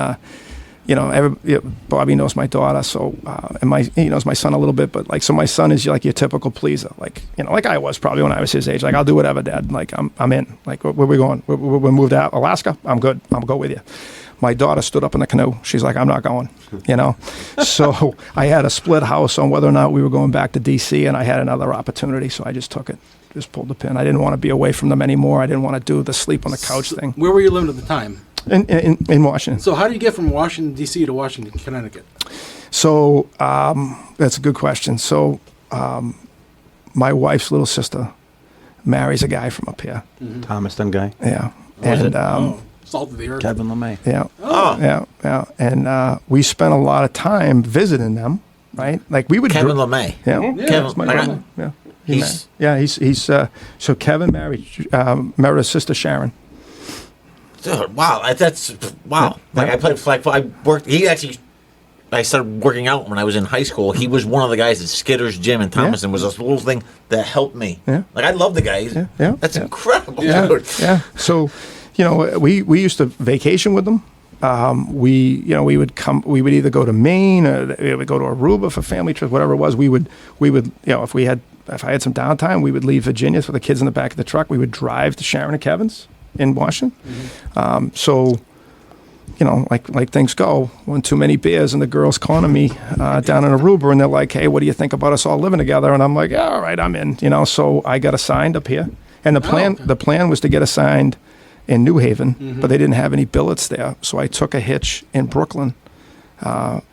Bobby knows my daughter, so and he knows my son a little bit, but like, so my son is like your typical pleaser, like, you know, like I was probably when I was his age. Like, I'll do whatever, Dad. Like, I'm in. Like, where we going? We moved out Alaska. I'm good. I'll go with you. My daughter stood up in the canoe. She's like, I'm not going, you know? So I had a split house on whether or not we were going back to D.C., and I had another opportunity, so I just took it, just pulled the pin. I didn't want to be away from them anymore. I didn't want to do the sleep on the couch thing. Where were you living at the time? In Washington. So how do you get from Washington, D.C. to Washington, Connecticut? So that's a good question. So my wife's little sister marries a guy from up here. Mm-hmm. Thomaston guy. Yeah. Salt of the earth. Kevin LeMay. Yeah. Oh. Yeah. And we spent a lot of time visiting them, right? Like we would. Kevin LeMay. Yeah. Yeah. Kevin, That's my brother. Yeah. He's So Kevin married his sister Sharon. dude, wow. That's wow. Yeah. Like I played flag football. I started working out when I was in high school. He was one of the guys at Skitter's Gym in Thomaston. Was this little thing that helped me. Yeah. Like I love the guy. Yeah. That's incredible. Yeah. Dude. Yeah. So, you know, we used to vacation with them. We would either go to Maine or we would go to Aruba for family trips, whatever it was. We would, you know, if I had some downtime, we would leave Virginia for the kids in the back of the truck. We would drive to Sharon and Kevin's in Washington. Mm-hmm. So, you know, like things go, one too many beers and the girls corner me down in Aruba, and they're like, hey, what do you think about us all living together? And I'm like, yeah, all right, I'm in, you know. So I got assigned up here, and the plan was to get assigned in New Haven, but they didn't have any billets there. So I took a hitch in Brooklyn,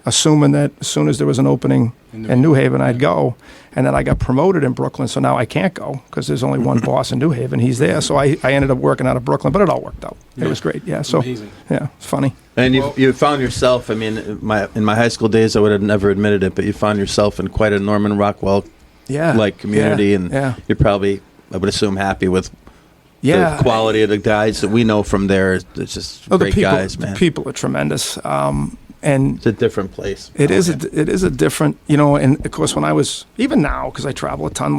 assuming that as soon as there was an opening in New Haven, I'd go. And then I got promoted in Brooklyn, so now I can't go because there's only one boss in New Haven. He's there. So I ended up working out of Brooklyn, but it all worked out. It was great. Yeah. So, Amazing. yeah, it's funny. And you found yourself, I mean, in my high school days, I would have never admitted it, but you found yourself in quite a Norman Rockwell like community, and you're probably, I would assume, happy with the quality of the guys that we know from there. It's just great guys, man. The people are tremendous. And it's a different place. It is a different, and of course when I was, even now, because I travel a ton,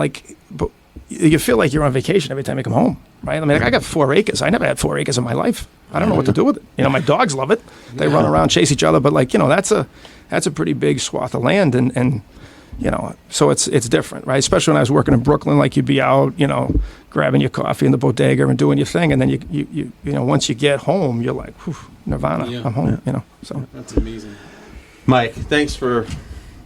but you feel like you're on vacation every time you come home, right? I mean, I got 4 acres. I never had 4 acres in my life. I don't know what to do with it. My dogs love it. They run around, chase each other, but that's a pretty big swath of land, and so it's different, right? Especially when I was working in Brooklyn, like you'd be out, grabbing your coffee in the bodega and doing your thing, and then you once you get home, you're like, whew, Nirvana, I'm home, So that's amazing. Mike, thanks for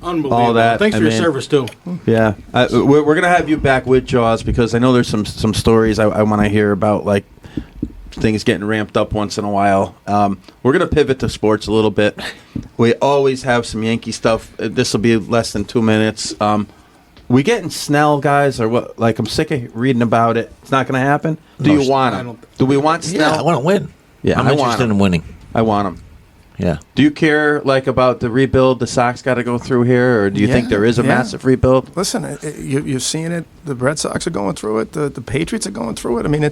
Unbelievable. all that. Thanks for your service too. Yeah, we're gonna have you back with Jaws because I know there's some stories I want to hear about, like things getting ramped up once in a while. We're going to pivot to sports a little bit. We always have some Yankee stuff. This will be less than 2 minutes. We getting Snell, guys, or what? Like, I'm sick of reading about it. It's not going to happen. Do you want him? Do we want Snell? Yeah, I want to win. Yeah, I'm interested in winning. I want him. Yeah. Do you care, like, about the rebuild the Sox got to go through here, or do you think there is a massive rebuild? Listen, you're seeing it. The Red Sox are going through it. The Patriots are going through it. I mean,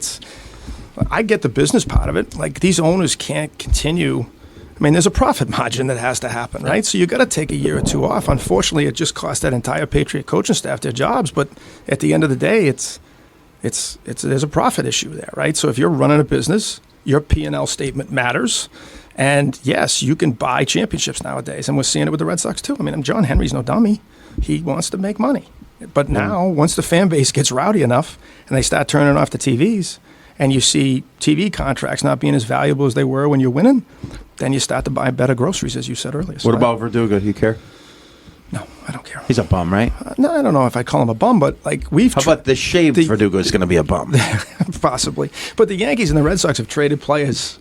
I get the business part of it. Like, these owners can't continue. I mean, there's a profit margin that has to happen, right? So you got to take a year or two off. Unfortunately, it just cost that entire Patriot coaching staff their jobs. But at the end of the day, there's a profit issue there, right? So if you're running a business, your P&L statement matters. And yes, you can buy championships nowadays, and we're seeing it with the Red Sox too. I mean, John Henry's no dummy; he wants to make money. But now, once the fan base gets rowdy enough, and they start turning off the TVs, and you see TV contracts not being as valuable as they were when you're winning, then you start to buy better groceries, as you said earlier. So what about Verdugo? Do you care? No, I don't care. He's a bum, right? No, I don't know if I call him a bum, but like How about the shaved Verdugo is going to be a bum? Possibly. But the Yankees and the Red Sox have traded players.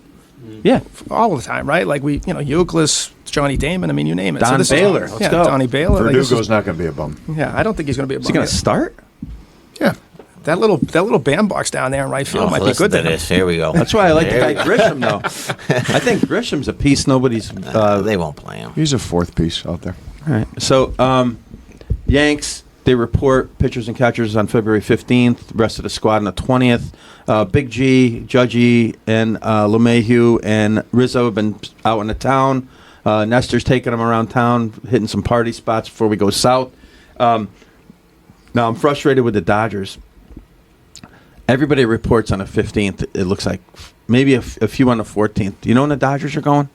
Yeah, all the time, right? Like Euclid, Johnny Damon. I mean, you name it. Don Baylor. Let's go. Donnie Baylor. Verdugo's not going to be a bum. Yeah, I don't think he's going to be a bum. Is he going to start? Yeah. That little bandbox down there in right field might be good. Here we go. That's why I like the guy Grisham, though. I think Grisham's a piece nobody's. They won't play him. He's a fourth piece out there. All right. So, Yanks, they report pitchers and catchers on February 15th. The rest of the squad on the 20th. Big G, Judgy, and LeMahieu and Rizzo have been out in the town. Nestor's taking them around town, hitting some party spots before we go south. Now, I'm frustrated with the Dodgers. Everybody reports on the 15th. It looks like maybe a few on the 14th. Do you know when the Dodgers are going?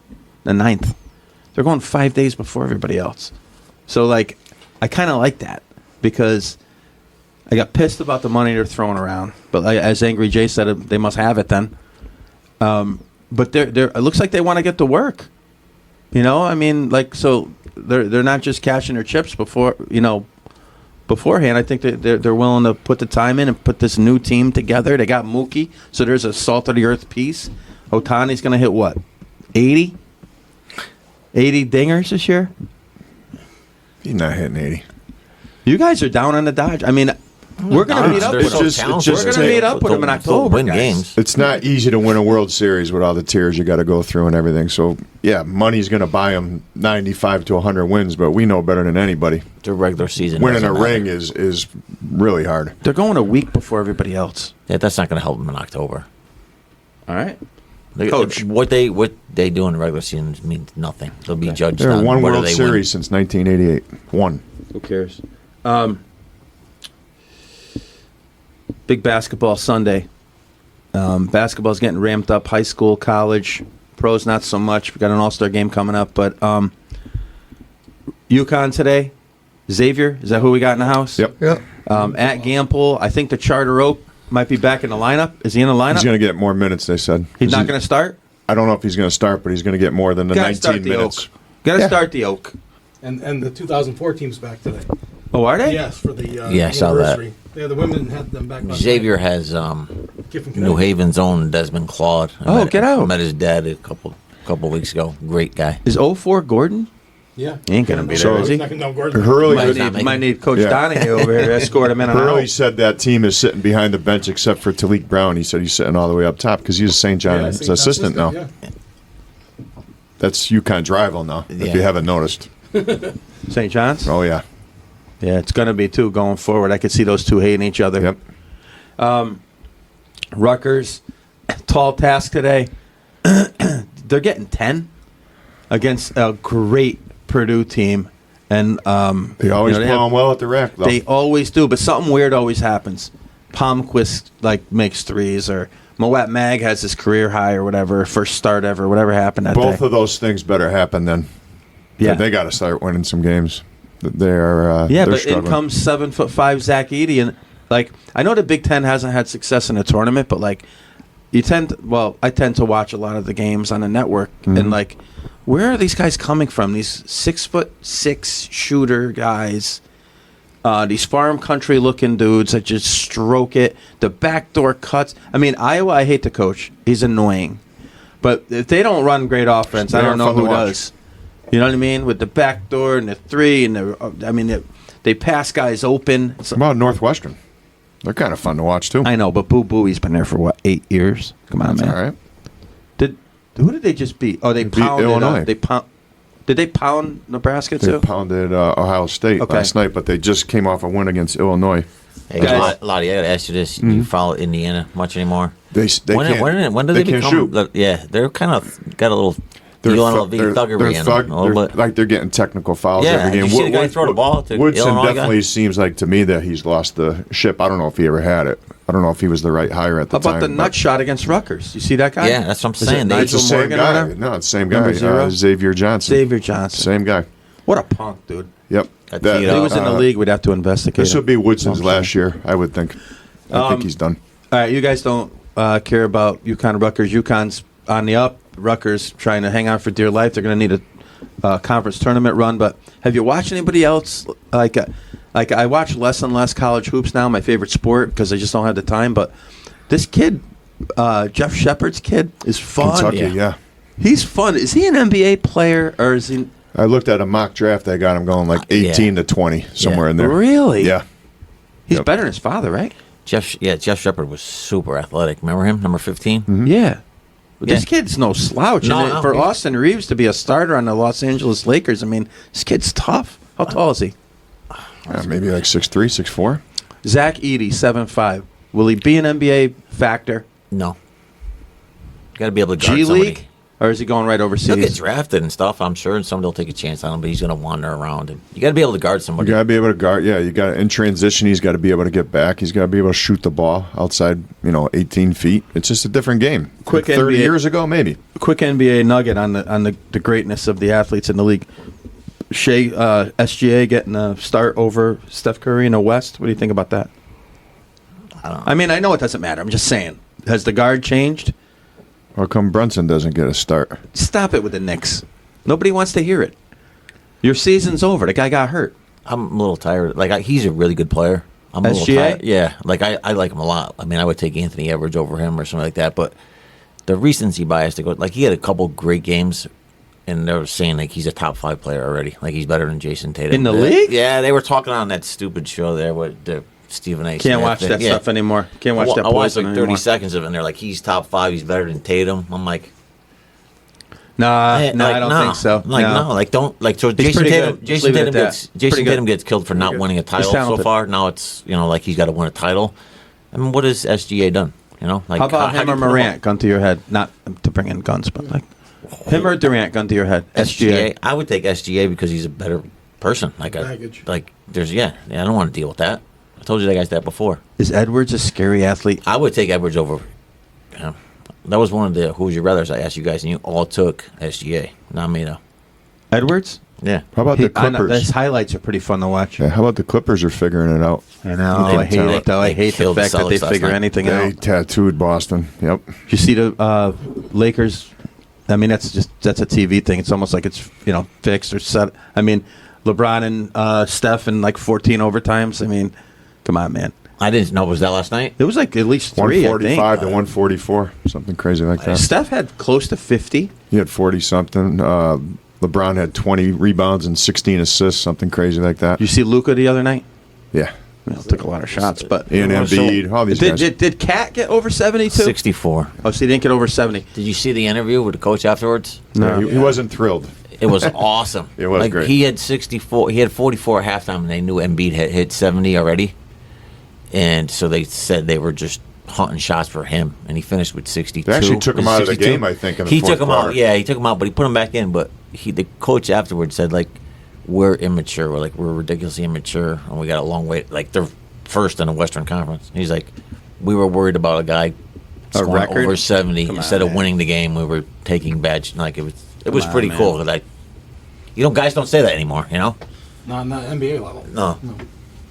The 9th. They're going 5 days before everybody else. So, like, I kind of like that because I got pissed about the money they're throwing around. But as Angry Jay said, they must have it then. But it looks like they want to get to work. I mean, like, so they're not just cashing their chips beforehand. I think they're willing to put the time in and put this new team together. They got Mookie, so there's a salt of the earth piece. Ohtani's going to hit what? 80? 80 dingers this year? He's not hitting 80. You guys are down on the Dodgers. I mean, we're going to meet up with them. We're going to meet up with them in October. Win games. It's not easy to win a World Series with all the tiers you got to go through and everything. So, yeah, money's going to buy them 95 to 100 wins, but we know better than anybody. The regular season. Winning a ring is really hard. They're going a week before everybody else. Yeah, that's not going to help them in October. All right. Coach, what they do in the regular season means nothing. They'll be judged They're on one whether World they Series win. since 1988. One. Who cares? Big basketball Sunday. Basketball's getting ramped up. High school, college, pros not so much. We got an all-star game coming up. But UConn today. Xavier, is that who we got in the house? Yep. At Gamble, I think the Charter Oak might be back in the lineup. Is he in the lineup? He's going to get more minutes, they said. He's not going to start? I don't know if he's going to start, but he's going to get more than the 19 minutes. Got to start the Oak. And the 2004 team's back today. Oh, are they? Yes, for the I saw that. anniversary. Yeah, the women had them back. Xavier has New Haven's own Desmond Claude. Get out. I met his dad a couple weeks ago. Great guy. Is 04 Gordon? Yeah. He ain't gonna be So- there, is he? No, Gordon. Hurley, Might need Coach Yeah. Donaghey over here to escort him in and Hurley out. said that team is sitting behind the bench except for Talik Brown. He said he's sitting all the way up top because he's a St. John's St. John's assistant now. Yeah. That's UConn's rival now, if Yeah. you haven't noticed. St. John's? Oh, yeah. Yeah, it's gonna be too going forward. I could see those two hating each other. Yep. Rutgers, tall task today. They're getting 10 against a great Purdue team. And They always they play have- on well at the rack, though. They always do, but something weird always happens. Palmquist makes threes, or Moet Mag has his career high or whatever, first start ever, whatever happened that Both day. of those things better happen then. Yeah. They got to start winning some games. They're Yeah, they're but in struggling. comes 7'5" Zach Edey, and I know the Big Ten hasn't had success in a tournament, but I tend to watch a lot of the games on the network, and where are these guys coming from? These 6'6" shooter guys, these farm country looking dudes that just stroke it, the backdoor cuts. I mean, Iowa, I hate the coach; he's annoying, but if they don't run great offense, I They don't are know fun to who watch. does. You know what I mean? With the backdoor and the three, and they pass guys open. What about Northwestern? They're kind of fun to watch, too. I know, but Boo Booey's been there for 8 years? Come on, That's man. all right. Who did they just beat? Oh, they They beat pounded Illinois. Did they pound Nebraska They too? pounded Ohio State Okay. last night, but they just came off a win against Illinois. Hey, Guys. Lottie, I got to ask you this. You follow Indiana much anymore? They can't, When do they can't become? shoot. Yeah, they're kind of got a little They're UNLV thug- thuggery in them a little bit. Like they're getting technical fouls Yeah, every game. did you see the guy throw the ball to Woodson Illinois guy? definitely seems like to me that he's lost the ship. I don't know if he ever had it. I don't know if he was the right hire at the How about time. the but nut shot against Rutgers? You see that guy? Yeah, that's what I'm Is it saying. They- It's the Nigel same Morgan or guy. whatever? No, it's the same Number guy. 0? Xavier Johnson. Xavier Johnson. Same guy. What a punk, dude. Yep. That's That- it. If he was in the league, we'd have to investigate This him. would be Woodson's last year, I would think. I think he's done. All right, you guys don't care about UConn and Rutgers. UConn's on the up. Rutgers trying to hang on for dear life. They're going to need a conference tournament run. But have you watched anybody else? Like I watch less and less college hoops now, my favorite sport, because I just don't have the time. But this kid, Jeff Shepard's kid, is fun. Kentucky, yeah. He's fun. Is he an NBA player or is he? I looked at a mock draft. I got him going like 18 to 20, somewhere in there. Really? Yeah. He's Yep. better than his father, right? Jeff Shepard was super athletic. Remember him, number 15? Yeah. But Yeah. this kid's no slouch. No, and no, for he's- Austin Reeves to be a starter on the Los Angeles Lakers, I mean, this kid's tough. How tall is he? Maybe like 6'3", 6'4". Zach Edey, 7'5". Will he be an NBA factor? No. Got to be able to guard G somebody. League? Or is he going right He'll get overseas? drafted and stuff, I'm sure, and somebody will take a chance on him, but he's going to wander around. And you got to be able to guard You somebody. got to be able to guard. Yeah, you got in transition. He's got to be able to get back. He's got to be able to shoot the ball outside. 18 feet. It's just a different game. Quick Like 30 NBA years ago, maybe. Quick NBA nugget on the greatness of the athletes in the league. Shea, SGA getting a start over Steph Curry in the West. What do you think about that? I mean, I know it doesn't matter. I'm just saying. Has the guard changed? How come Brunson doesn't get a start? Stop it with the Knicks. Nobody wants to hear it. Your season's over. The guy got hurt. I'm a little tired. He's a really good player. I'm a little SGA? tired. Yeah, I like him a lot. I mean, I would take Anthony Edwards over him or something like that. But the recency bias to go, he had a couple great games, and they were saying he's a top 5 player already. He's better than Jason Tatum In the league? Yeah, they were talking on that stupid show there with the Stephen A. Can't Smith watch thing. that Yeah. stuff anymore. Can't watch that. I watched poison 30 anymore. seconds of it, and they're like, he's top 5. He's better than Tatum. I'm like, Nah, I don't think so. I'm like, no, don't so. He's Jason pretty Tatum, good. Just Jason leave it Tatum at gets that. Pretty Jason good. Tatum gets killed for not winning a title so talented. far. Now it's he's got to win a title. I mean, what has SGA done? How about him or Morant? Gun to your head. Not to bring in guns, but him or Durant. Gun to your head. SGA. I would take SGA because he's a better person. Baggage. There's I don't want to deal with that. I told you that guys that before. Is Edwards a scary athlete? I would take Edwards over. That was one of the who would you rather's I asked you guys, and you all took SGA, not me though. Edwards? Yeah. How about the Clippers? His highlights are pretty fun to watch. Yeah, how about the Clippers are figuring it out? I know. I hate it though. I hate the killed the fact that they Celtics last figure night. anything They out. tattooed Boston. Yep. Did you see the Lakers? I mean, that's a TV thing. It's almost like it's fixed or set. I mean, LeBron and Steph in 14 overtimes. I mean, come on, man. I didn't know. Was that last night? It was at least 3. I 145 think. to 144, something crazy like that. Steph had close to 50. He had 40 something. LeBron had 20 rebounds and 16 assists, something crazy like that. You see Luka the other night? Yeah. Well, took a lot of shots, but And Embiid, all these guys. did Cat get over 72? 64. Oh, so he didn't get over 70. Did you see the interview with the coach afterwards? No, he wasn't thrilled. It was awesome. It was great. He had 64. He had 44 at halftime, and they knew Embiid had hit 70 already. And so they said they were just hunting shots for him, and he finished with 62. They actually took him out of the 62. game, I think, in the He fourth took him quarter. out. Yeah, he took him out, but he put him back in. But the coach afterwards said, like, we're immature. We're ridiculously immature, and we got a long way. Like, they're first in the Western Conference. He's like, we were worried about a guy scoring record? over 70 Come on, instead of man. winning the game. We were taking bad. Like, it was on, pretty man. cool. Like, guys don't say that anymore. Not NBA level. No.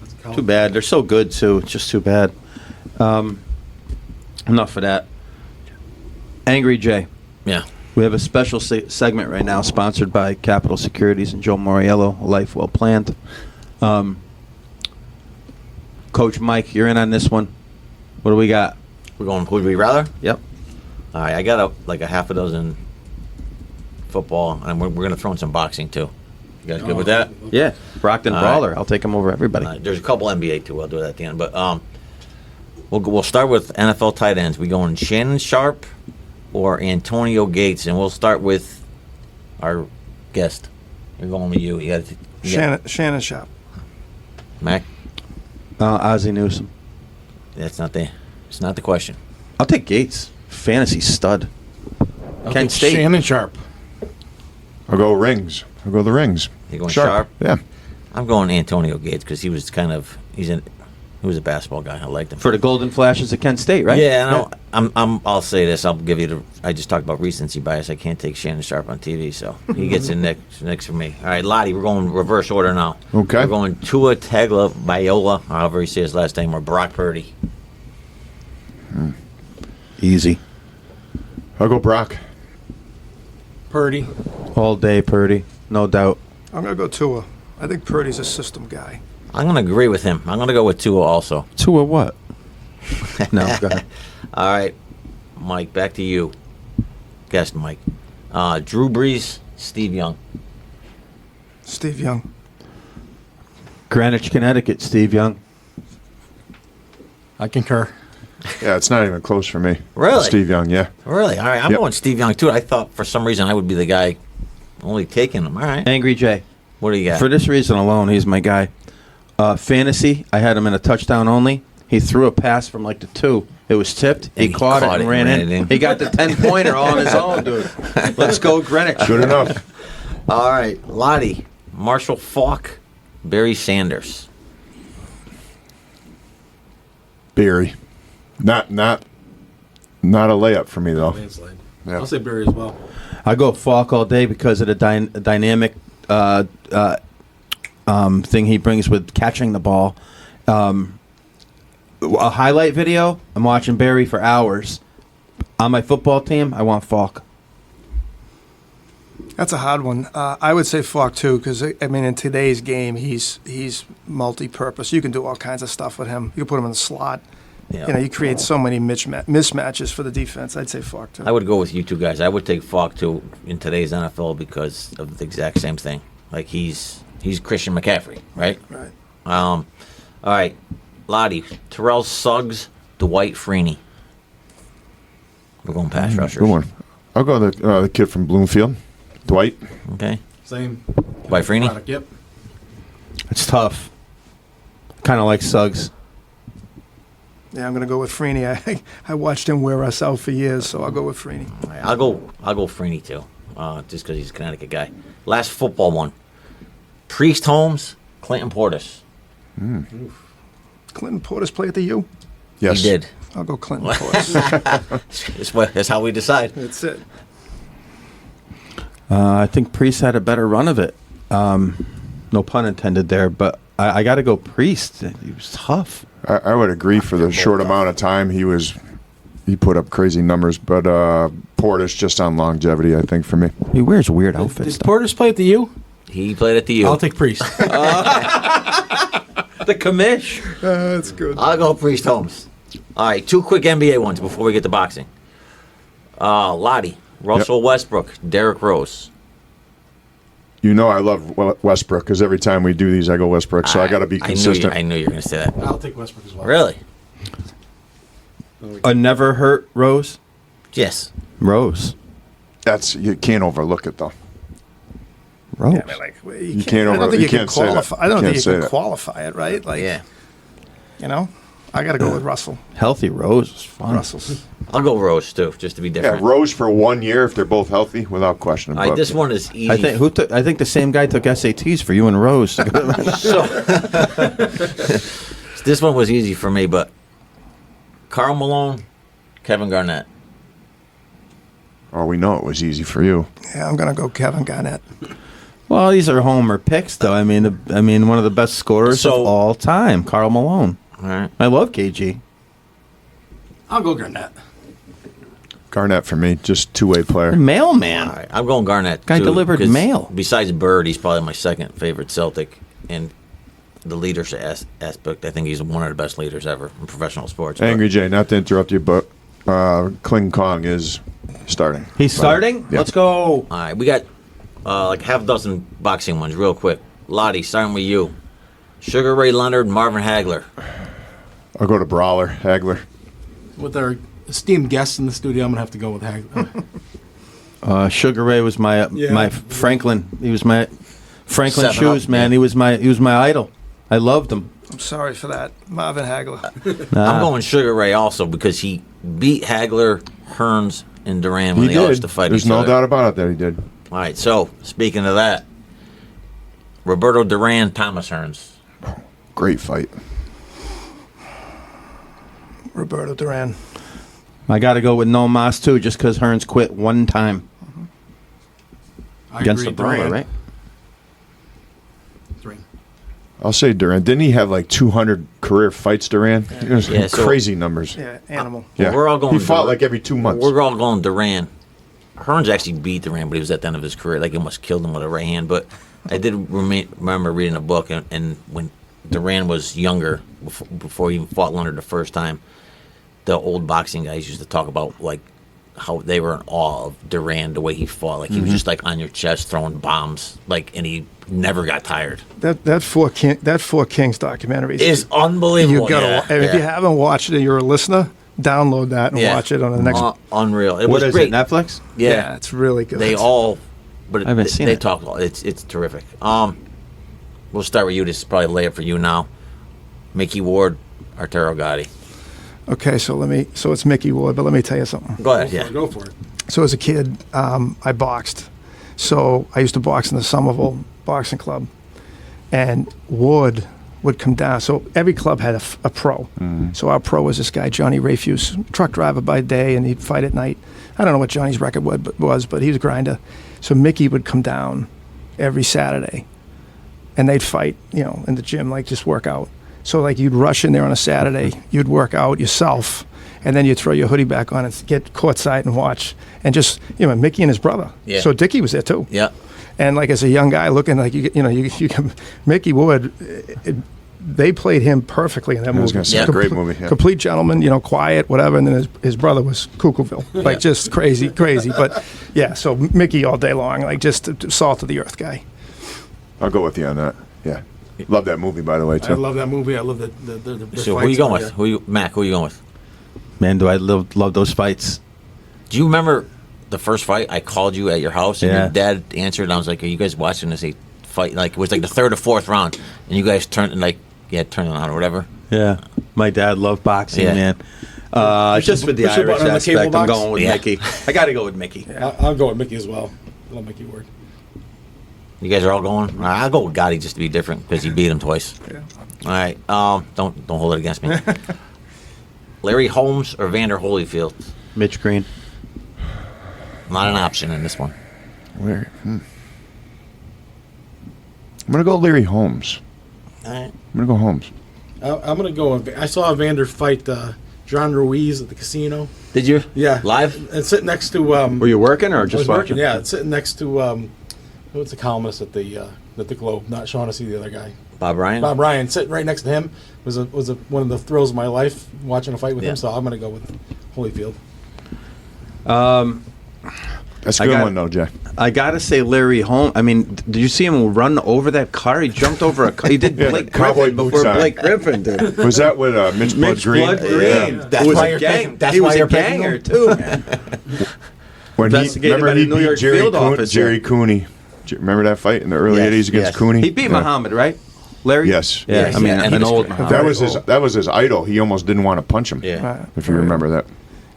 That's college. Too bad. They're so good, too. It's just too bad. Enough of that. Angry Jay. Yeah. We have a special segment right now sponsored by Capital Securities and Joe Moriello, A Life Well Planned. Coach Mike, you're in on this one. What do we got? We're going, who'd we rather? Yep. All right, I got a half a dozen football, and we're going to throw in some boxing, too. You guys good with that? Yeah. Brockton All Brawler. right. I'll take him over everybody. There's a couple NBA, too. I'll do that at the end. But we'll start with NFL tight ends. We going Shannon Sharp or Antonio Gates? And we'll start with our guest. You're going with you. You got Shannon Sharp. Mac? Ozzie Newsome. It's not the question. I'll take Gates. Fantasy stud. I'll Kent take State. Shannon Sharp. I'll go Rings. I'll go the Rings. You going Sharp? Yeah. I'm going Antonio Gates because he was he was a basketball guy. I liked him. For the Golden Flashes at Kent State, right? Yeah, I'll say this. I'll give you I just talked about recency bias. I can't take Shannon Sharp on TV, so he gets in next for me. All right, Lottie, we're going reverse order now. Okay. We're going Tua Tagovailoa, however you say his last name, or Brock Purdy. Easy. I'll go Brock. Purdy. All day, Purdy. No doubt. I'm going to go Tua. I think Purdy's a system guy. I'm going to agree with him. I'm going to go with Tua also. Tua what? No, go ahead. All right, Mike, back to you. Guest Mike. Drew Brees, Steve Young. Steve Young. Greenwich, Connecticut, Steve Young. I concur. Yeah, it's not even close for me. Really? Steve Young, yeah. Really? All right, I'm Yep. going Steve Young too. I thought for some reason I would be the guy only taking him. All right. Angry Jay. What do you got? For this reason alone, he's my guy. Fantasy, I had him in a touchdown only. He threw a pass from like the 2. It was tipped. He caught it and ran in. He got the 10-pointer all on his own, dude. Let's go, Greenwich. Good enough. All right, Lottie, Marshall Faulk, Barry Sanders. Barry. Not a layup for me, though. Landslide. Yeah. I'll say Barry as well. I go Falk all day because of the dynamic thing he brings with catching the ball. A highlight video, I'm watching Barry for hours. On my football team, I want Falk. That's a hard one. I would say Falk too, because I mean, in today's game, he's multi-purpose. You can do all kinds of stuff with him. You can put him in the slot. Yeah. You know, you create so many mismatches for the defense. I'd say Falk too. I would go with you two guys. I would take Faulk too in today's NFL because of the exact same thing. Like he's Christian McCaffrey, right? Right. All right, Lottie, Terrell Suggs, Dwight Freeney. We're going pass rushers. Good one. I'll go the kid from Bloomfield, Dwight. Okay. Same. Dwight Freeney? Product, yep. It's tough. Kind of like Suggs. Yeah, I'm going to go with Freeney. I watched him wear us out for years, so I'll go with Freeney. All right, I'll go Freeney too, just because he's a Connecticut guy. Last football one. Priest Holmes, Clinton Portis. Clinton Portis play at the U? Yes. He did. I'll go Clinton Portis. That's how we decide. That's it. I think Priest had a better run of it. No pun intended there, but I got to go Priest. He was tough. I would agree for the short amount of time he put up crazy numbers, but Portis just on longevity, I think, for me. He wears weird outfits. Did Portis play at the U? He played at the U. I'll take Priest. The commish. That's good. I'll go Priest Holmes. All right, 2 quick NBA ones before we get to boxing. Lottie, Russell Westbrook, Derrick Rose. You know I love Westbrook because every time we do these, I go Westbrook. So I got to be consistent. I knew you were going to say that. I'll take Westbrook as well. Really? A never hurt Rose? Yes. Rose. You can't overlook it though. Rose. Yeah, I mean, like, you can't I don't over- think you you can can't say that. qualify. I don't You think can't you say can that. qualify it, right? Like, Yeah. you know, I got to go with Russell. Healthy Rose is fun. Russell's. I'll go Rose, too, just to be Yeah, different. Rose for 1 year if they're both healthy, without question. All right, But this one is easy. I think the same guy took SATs for you and Rose. So, this one was easy for me, but Karl Malone, Kevin Garnett. Oh, we know it was easy for you. Yeah, I'm going to go Kevin Garnett. Well, these are homer picks, though. I mean, one of the best scorers of all time, Karl Malone. All right. I love KG. I'll go Garnett. Garnett for me, just two-way player. Mailman. All right, I'm going Garnett. Guy too, delivered 'cause mail. Besides Bird, he's probably my second favorite Celtic, and the leadership aspect. I think he's one of the best leaders ever in professional sports. Angry Jay, not to interrupt you, but Kling Kong is starting. He's starting? Yeah. Let's go. All right, we got like half a dozen boxing ones, real quick. Lottie, starting with you. Sugar Ray Leonard, Marvin Hagler. I'll go to Brawler, Hagler. With our esteemed guests in the studio, I'm gonna have to go with Hag. Sugar Ray was my Yeah. Franklin. He was my Franklin 7 Shoes, Up, man. yeah. He was my idol. I loved him. I'm sorry for that. Marvin Hagler. I'm going Sugar Ray also because he beat Hagler, Hearns, and Duran when He they all did. used to fight There's each no other. doubt about it that he did. All right, so speaking of that, Roberto Duran, Thomas Hearns. Great fight. Roberto Duran. I got to go with No Mas, too, just because Hearns quit one time I against agree, the Brawler, Durant. right? Durant. I'll say Duran. Didn't he have like 200 career fights, Duran? It was Yeah, so- crazy numbers. Yeah, animal. Yeah. We're all going He fought Duran. like every 2 months. We're all going Duran. Hearns actually beat Duran, but he was at the end of his career. Like, he almost killed him with a right hand. But I did remember reading a book, and when Duran was younger, before he even fought Leonard the first time, the old boxing guys used to talk about, like, how they were in awe of Duran, the way he fought. Like, he was just, like, on your chest throwing bombs, like, and he never got tired. That Four Kings documentary It's unbelievable. You gotta. If you haven't watched it, and you're a listener. Download that and Yeah. watch it on the next. Unreal. It What was is great. it, Netflix? Yeah. It's really good. They all, but I haven't seen they it. talk. It's terrific. We'll start with you. This is probably layup for you now. Mickey Ward, Arturo Gotti. Okay, so it's Mickey Ward, but let me tell you something. Go ahead. Yeah. Go for it. So as a kid, I boxed. So I used to box in the Somerville Boxing Club, and Ward would come down. So every club had a pro. So our pro was this guy, Johnny Rayfuse, truck driver by day, and he'd fight at night. I don't know what Johnny's record was, but he was a grinder. So Mickey would come down every Saturday, and they'd fight, in the gym, like just work out. So like you'd rush in there on a Saturday, you'd work out yourself, and then you'd throw your hoodie back on and get courtside and watch. And just, Mickey and his brother. Yeah. So Dickie was there too. Yeah. And like as a young guy looking like Mickey Wood, they played him perfectly in that movie. was gonna say, Yeah. great movie. Yeah. Complete gentleman, quiet, whatever. And then his brother was Cuckooville, like just crazy. But yeah, so Mickey all day long, like just salt of the earth guy. I'll go with you on that. Yeah. Love that movie, by the way, I too. love that movie. I love the So who fights you going in with? there. Mac? Who you going with? Man, do I love those fights. Do you remember the first fight? I called you at your house, and Yeah. your dad answered. And I was like, "Are you guys watching this fight?" Like, it was like the third or fourth round, and you guys turned it on or whatever. Yeah. My dad loved boxing, Yeah. man. Just with the push the Irish button on the cable aspect, I'm box? going with Yeah. Mickey. I got to go with Mickey. I'll go with Mickey as well. I love Mickey Ward. You guys are all going. I'll go with Gotti just to be different because he beat him twice. Yeah. All right. Don't hold it against me. Larry Holmes or Vander Holyfield? Mitch Green. Not an option in this one. Where? I'm going to go Larry Holmes. All right. I'm going to go Holmes. I'm gonna go. I saw Vander fight John Ruiz at the casino. Did you? Yeah, Live? and sitting next to. Were you working or I just was watching? working. Yeah, sitting next to what's the columnist at the Globe? Not Shaughnessy, the other guy. Bob Ryan? Bob Ryan, sitting right next to him was one of the thrills of my life watching a fight with Yeah. him. So I'm gonna go with Holyfield. That's a good one, though, Jay. I gotta say, Larry Holmes. I mean, did you see him run over that car? He jumped over a car. He did Blake cowboy Griffin boots before on. Blake Griffin did. Was that with Mitch Blood Green? Blood Green. Yeah. That's Who was why a you're gang. picking- that's He why was a you're picking ganger him? too, man. When Investigated remember by the he New beat York Jerry field Cooney, officer. Jerry Cooney. Remember that fight in the early Yes, 80s against yes. Cooney? He beat Yeah. Muhammad, right? Larry. Yes. Yeah. Yes, I mean, yeah, and an he was old great. Muhammad. That was his idol. He almost didn't want to punch him. Yeah. Right. If you remember that.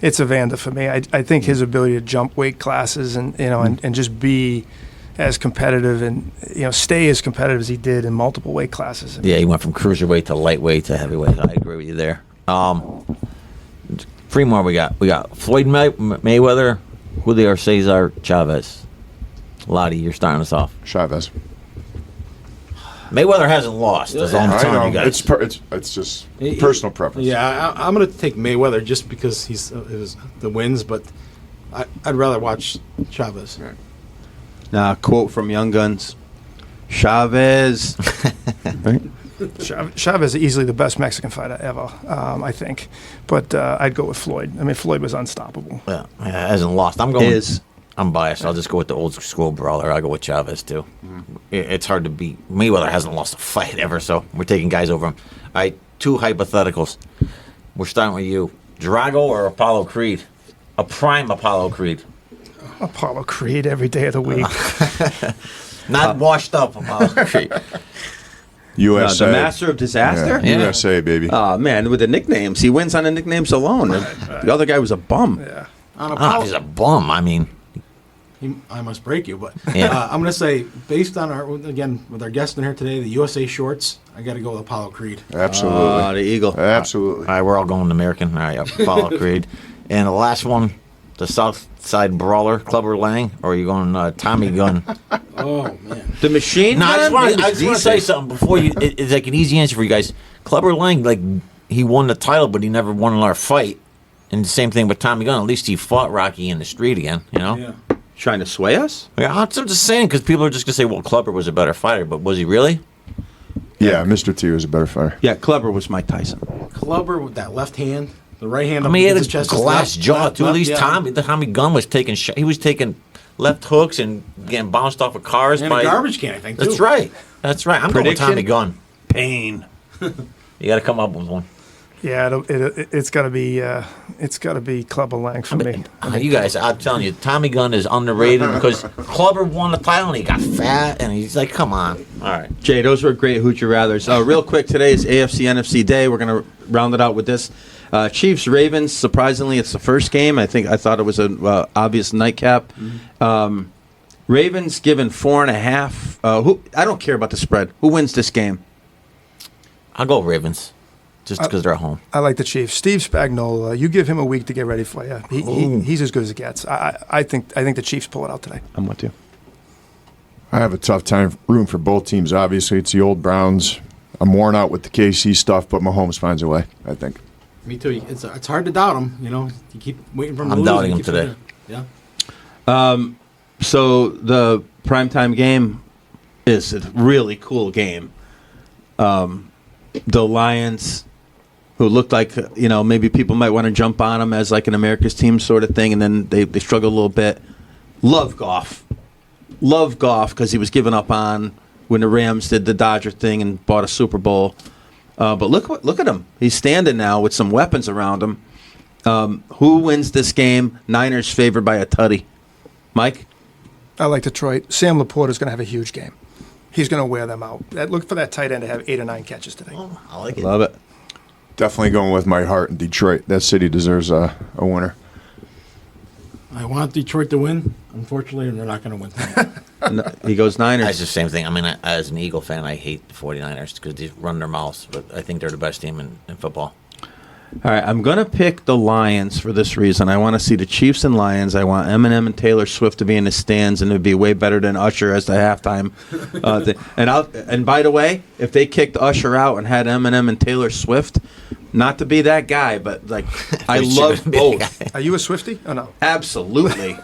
It's Evander for me. I think his ability to jump weight classes and and just be as competitive and stay as competitive as he did in multiple weight classes. Yeah, he went from cruiserweight to lightweight to heavyweight. I agree with you there. 3 more we got. We got Floyd Mayweather, Julio Cesar Chavez. Lottie, you're starting us off. Chavez. Mayweather hasn't lost. That's all I'm I telling know. you guys. It's just personal preference. Yeah, I'm going to take Mayweather just because it was the wins, but I'd rather watch Chavez. Right. Now, quote from Young Guns: Chavez. Right? Chavez is easily the best Mexican fighter ever, I think. But I'd go with Floyd. I mean, Floyd was unstoppable. Yeah, hasn't lost. I'm biased. I'll just go with the old school brawler. I'll go with Chavez, too. It's hard to beat. Mayweather hasn't lost a fight ever, so we're taking guys over him. All right, 2 hypotheticals. We're starting with you. Drago or Apollo Creed? A prime Apollo Creed. Apollo Creed every day of the week. Not washed up Apollo Creed. USA. The master of disaster. Yeah. USA, baby. Oh man, with the nicknames, he wins on the nicknames alone. The other guy was a bum. Yeah. On Oh, Apollo, he's a bum. I mean, I must break you, but Yeah. I'm going to say, based on with our guest in here today, the USA shorts, I got to go with Apollo Creed. Absolutely. The Eagle. Absolutely. all right, we're all going American. All right, Apollo Creed. And the last one, the South Side Brawler, Clubber Lang, or are you going Tommy Gunn? Oh, man. The machine. No, I just Gun? want He was to say decent. something before you. It's like an easy answer for you guys. Clubber Lang, like he won the title, but he never won another fight. And the same thing with Tommy Gunn. At least he fought Rocky in the street again. You know. Yeah. Trying to sway us. Yeah, I'm just saying because people are just gonna say, "Well, Clubber was a better fighter," but was he really? Yeah, Mr. T was a better fighter. Yeah, Clubber was Mike Tyson. Clubber with that left hand, the right hand. I up mean, he had against a his chest, glass left, jaw left, too. At left, least yeah. Tommy Gunn was taking. He was taking left hooks and getting bounced off of cars And by a garbage can, I think, too. That's right. That's right. I'm going with Prediction? Tommy Gunn. Pain. You got to come up with one. Yeah, it's got to be Clubber Lang for me. You guys, I'm telling you, Tommy Gunn is underrated because Clubber won the title and he got fat and he's like, come on. All right. Jay, those were great Hoochie Rathers. Real quick, today is AFC NFC Day. We're going to round it out with this. Chiefs Ravens. Surprisingly, it's the first game. I thought it was an obvious nightcap. Ravens given 4.5. I don't care about the spread. Who wins this game? I'll go Ravens just because they're at home. I like the Chiefs. Steve Spagnuolo, you give him a week to get ready for you. He's as good as it gets. I think the Chiefs pull it out today. I'm with you. I have a tough time rooting for both teams. Obviously, it's the old Browns. I'm worn out with the KC stuff, but Mahomes finds a way, I think. Me too. It's hard to doubt him. You keep waiting for him to I'm lose. doubting and him keep today. Yeah. So the primetime game is a really cool game. The Lions, who looked like maybe people might want to jump on them as like an America's team sort of thing, and then they struggled a little bit. Love Goff because he was given up on when the Rams did the Dodger thing and bought a Super Bowl. But look at him. He's standing now with some weapons around him. Who wins this game? Niners favored by a tutty. Mike? I like Detroit. Sam Laporta's going to have a huge game. He's going to wear them out. Look for that tight end to have 8 or 9 catches today. I like it. Love it. Definitely going with my heart in Detroit. That city deserves a winner. I want Detroit to win. Unfortunately, they're not going to win tonight. He goes Niners. It's the same thing. I mean, as an Eagle fan, I hate the 49ers because they run their mouths, but I think they're the best team in football. All right, I'm going to pick the Lions for this reason. I want to see the Chiefs and Lions. I want Eminem and Taylor Swift to be in the stands, and it'd be way better than Usher as the halftime thing. And by the way, if they kicked Usher out and had Eminem and Taylor Swift, not to be that guy, but like I love both. Are you a Swiftie or no? Absolutely.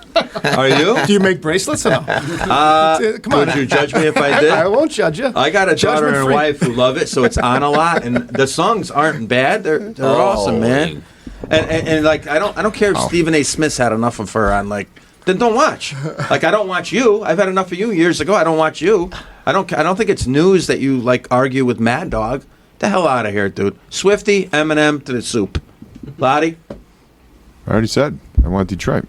Are you? Do you make bracelets or no? Come on. Would you judge me if I did? I won't judge you. I got a daughter and a Judgment-free. wife who love it, so it's on a lot, and the songs aren't bad. They're awesome, man. And like I don't care if Stephen A. Smith's had enough of her on like then don't watch. Like, I don't watch you. I've had enough of you years ago. I don't watch you. I don't think it's news that you like argue with Mad Dog. The hell out of here, dude. Swifty, Eminem to the soup. Lottie? I already said I want Detroit.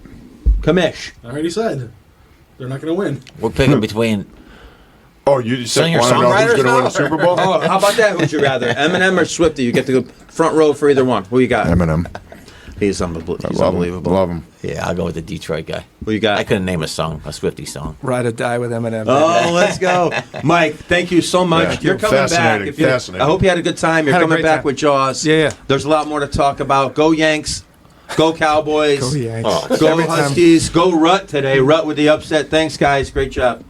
Kamish. I already said they're not going to win. We're picking between. Oh, you just want to know Singer-songwriters who's going to win now? a Super Bowl? Oh, how about that? Who'd you rather? Eminem or Swifty? You get to go front row for either one. Who you got? Eminem. He's unbelievable. He's Love unbelievable. him. Love him. Yeah, I'll go with the Detroit guy. Who you got? I couldn't name a song, a Swiftie song. Ride or die with Eminem. Oh, let's go. Mike, thank you so much. Yeah, You're coming back. fascinating, fascinating. I hope you had a good time. You're Had a coming great back time. with Jaws. Yeah. There's a lot more to talk about. Go Yanks. Go Cowboys. Go Yanks. Oh, Go Every time. Huskies. Go Rut today. Rut with the upset. Thanks, guys. Great job.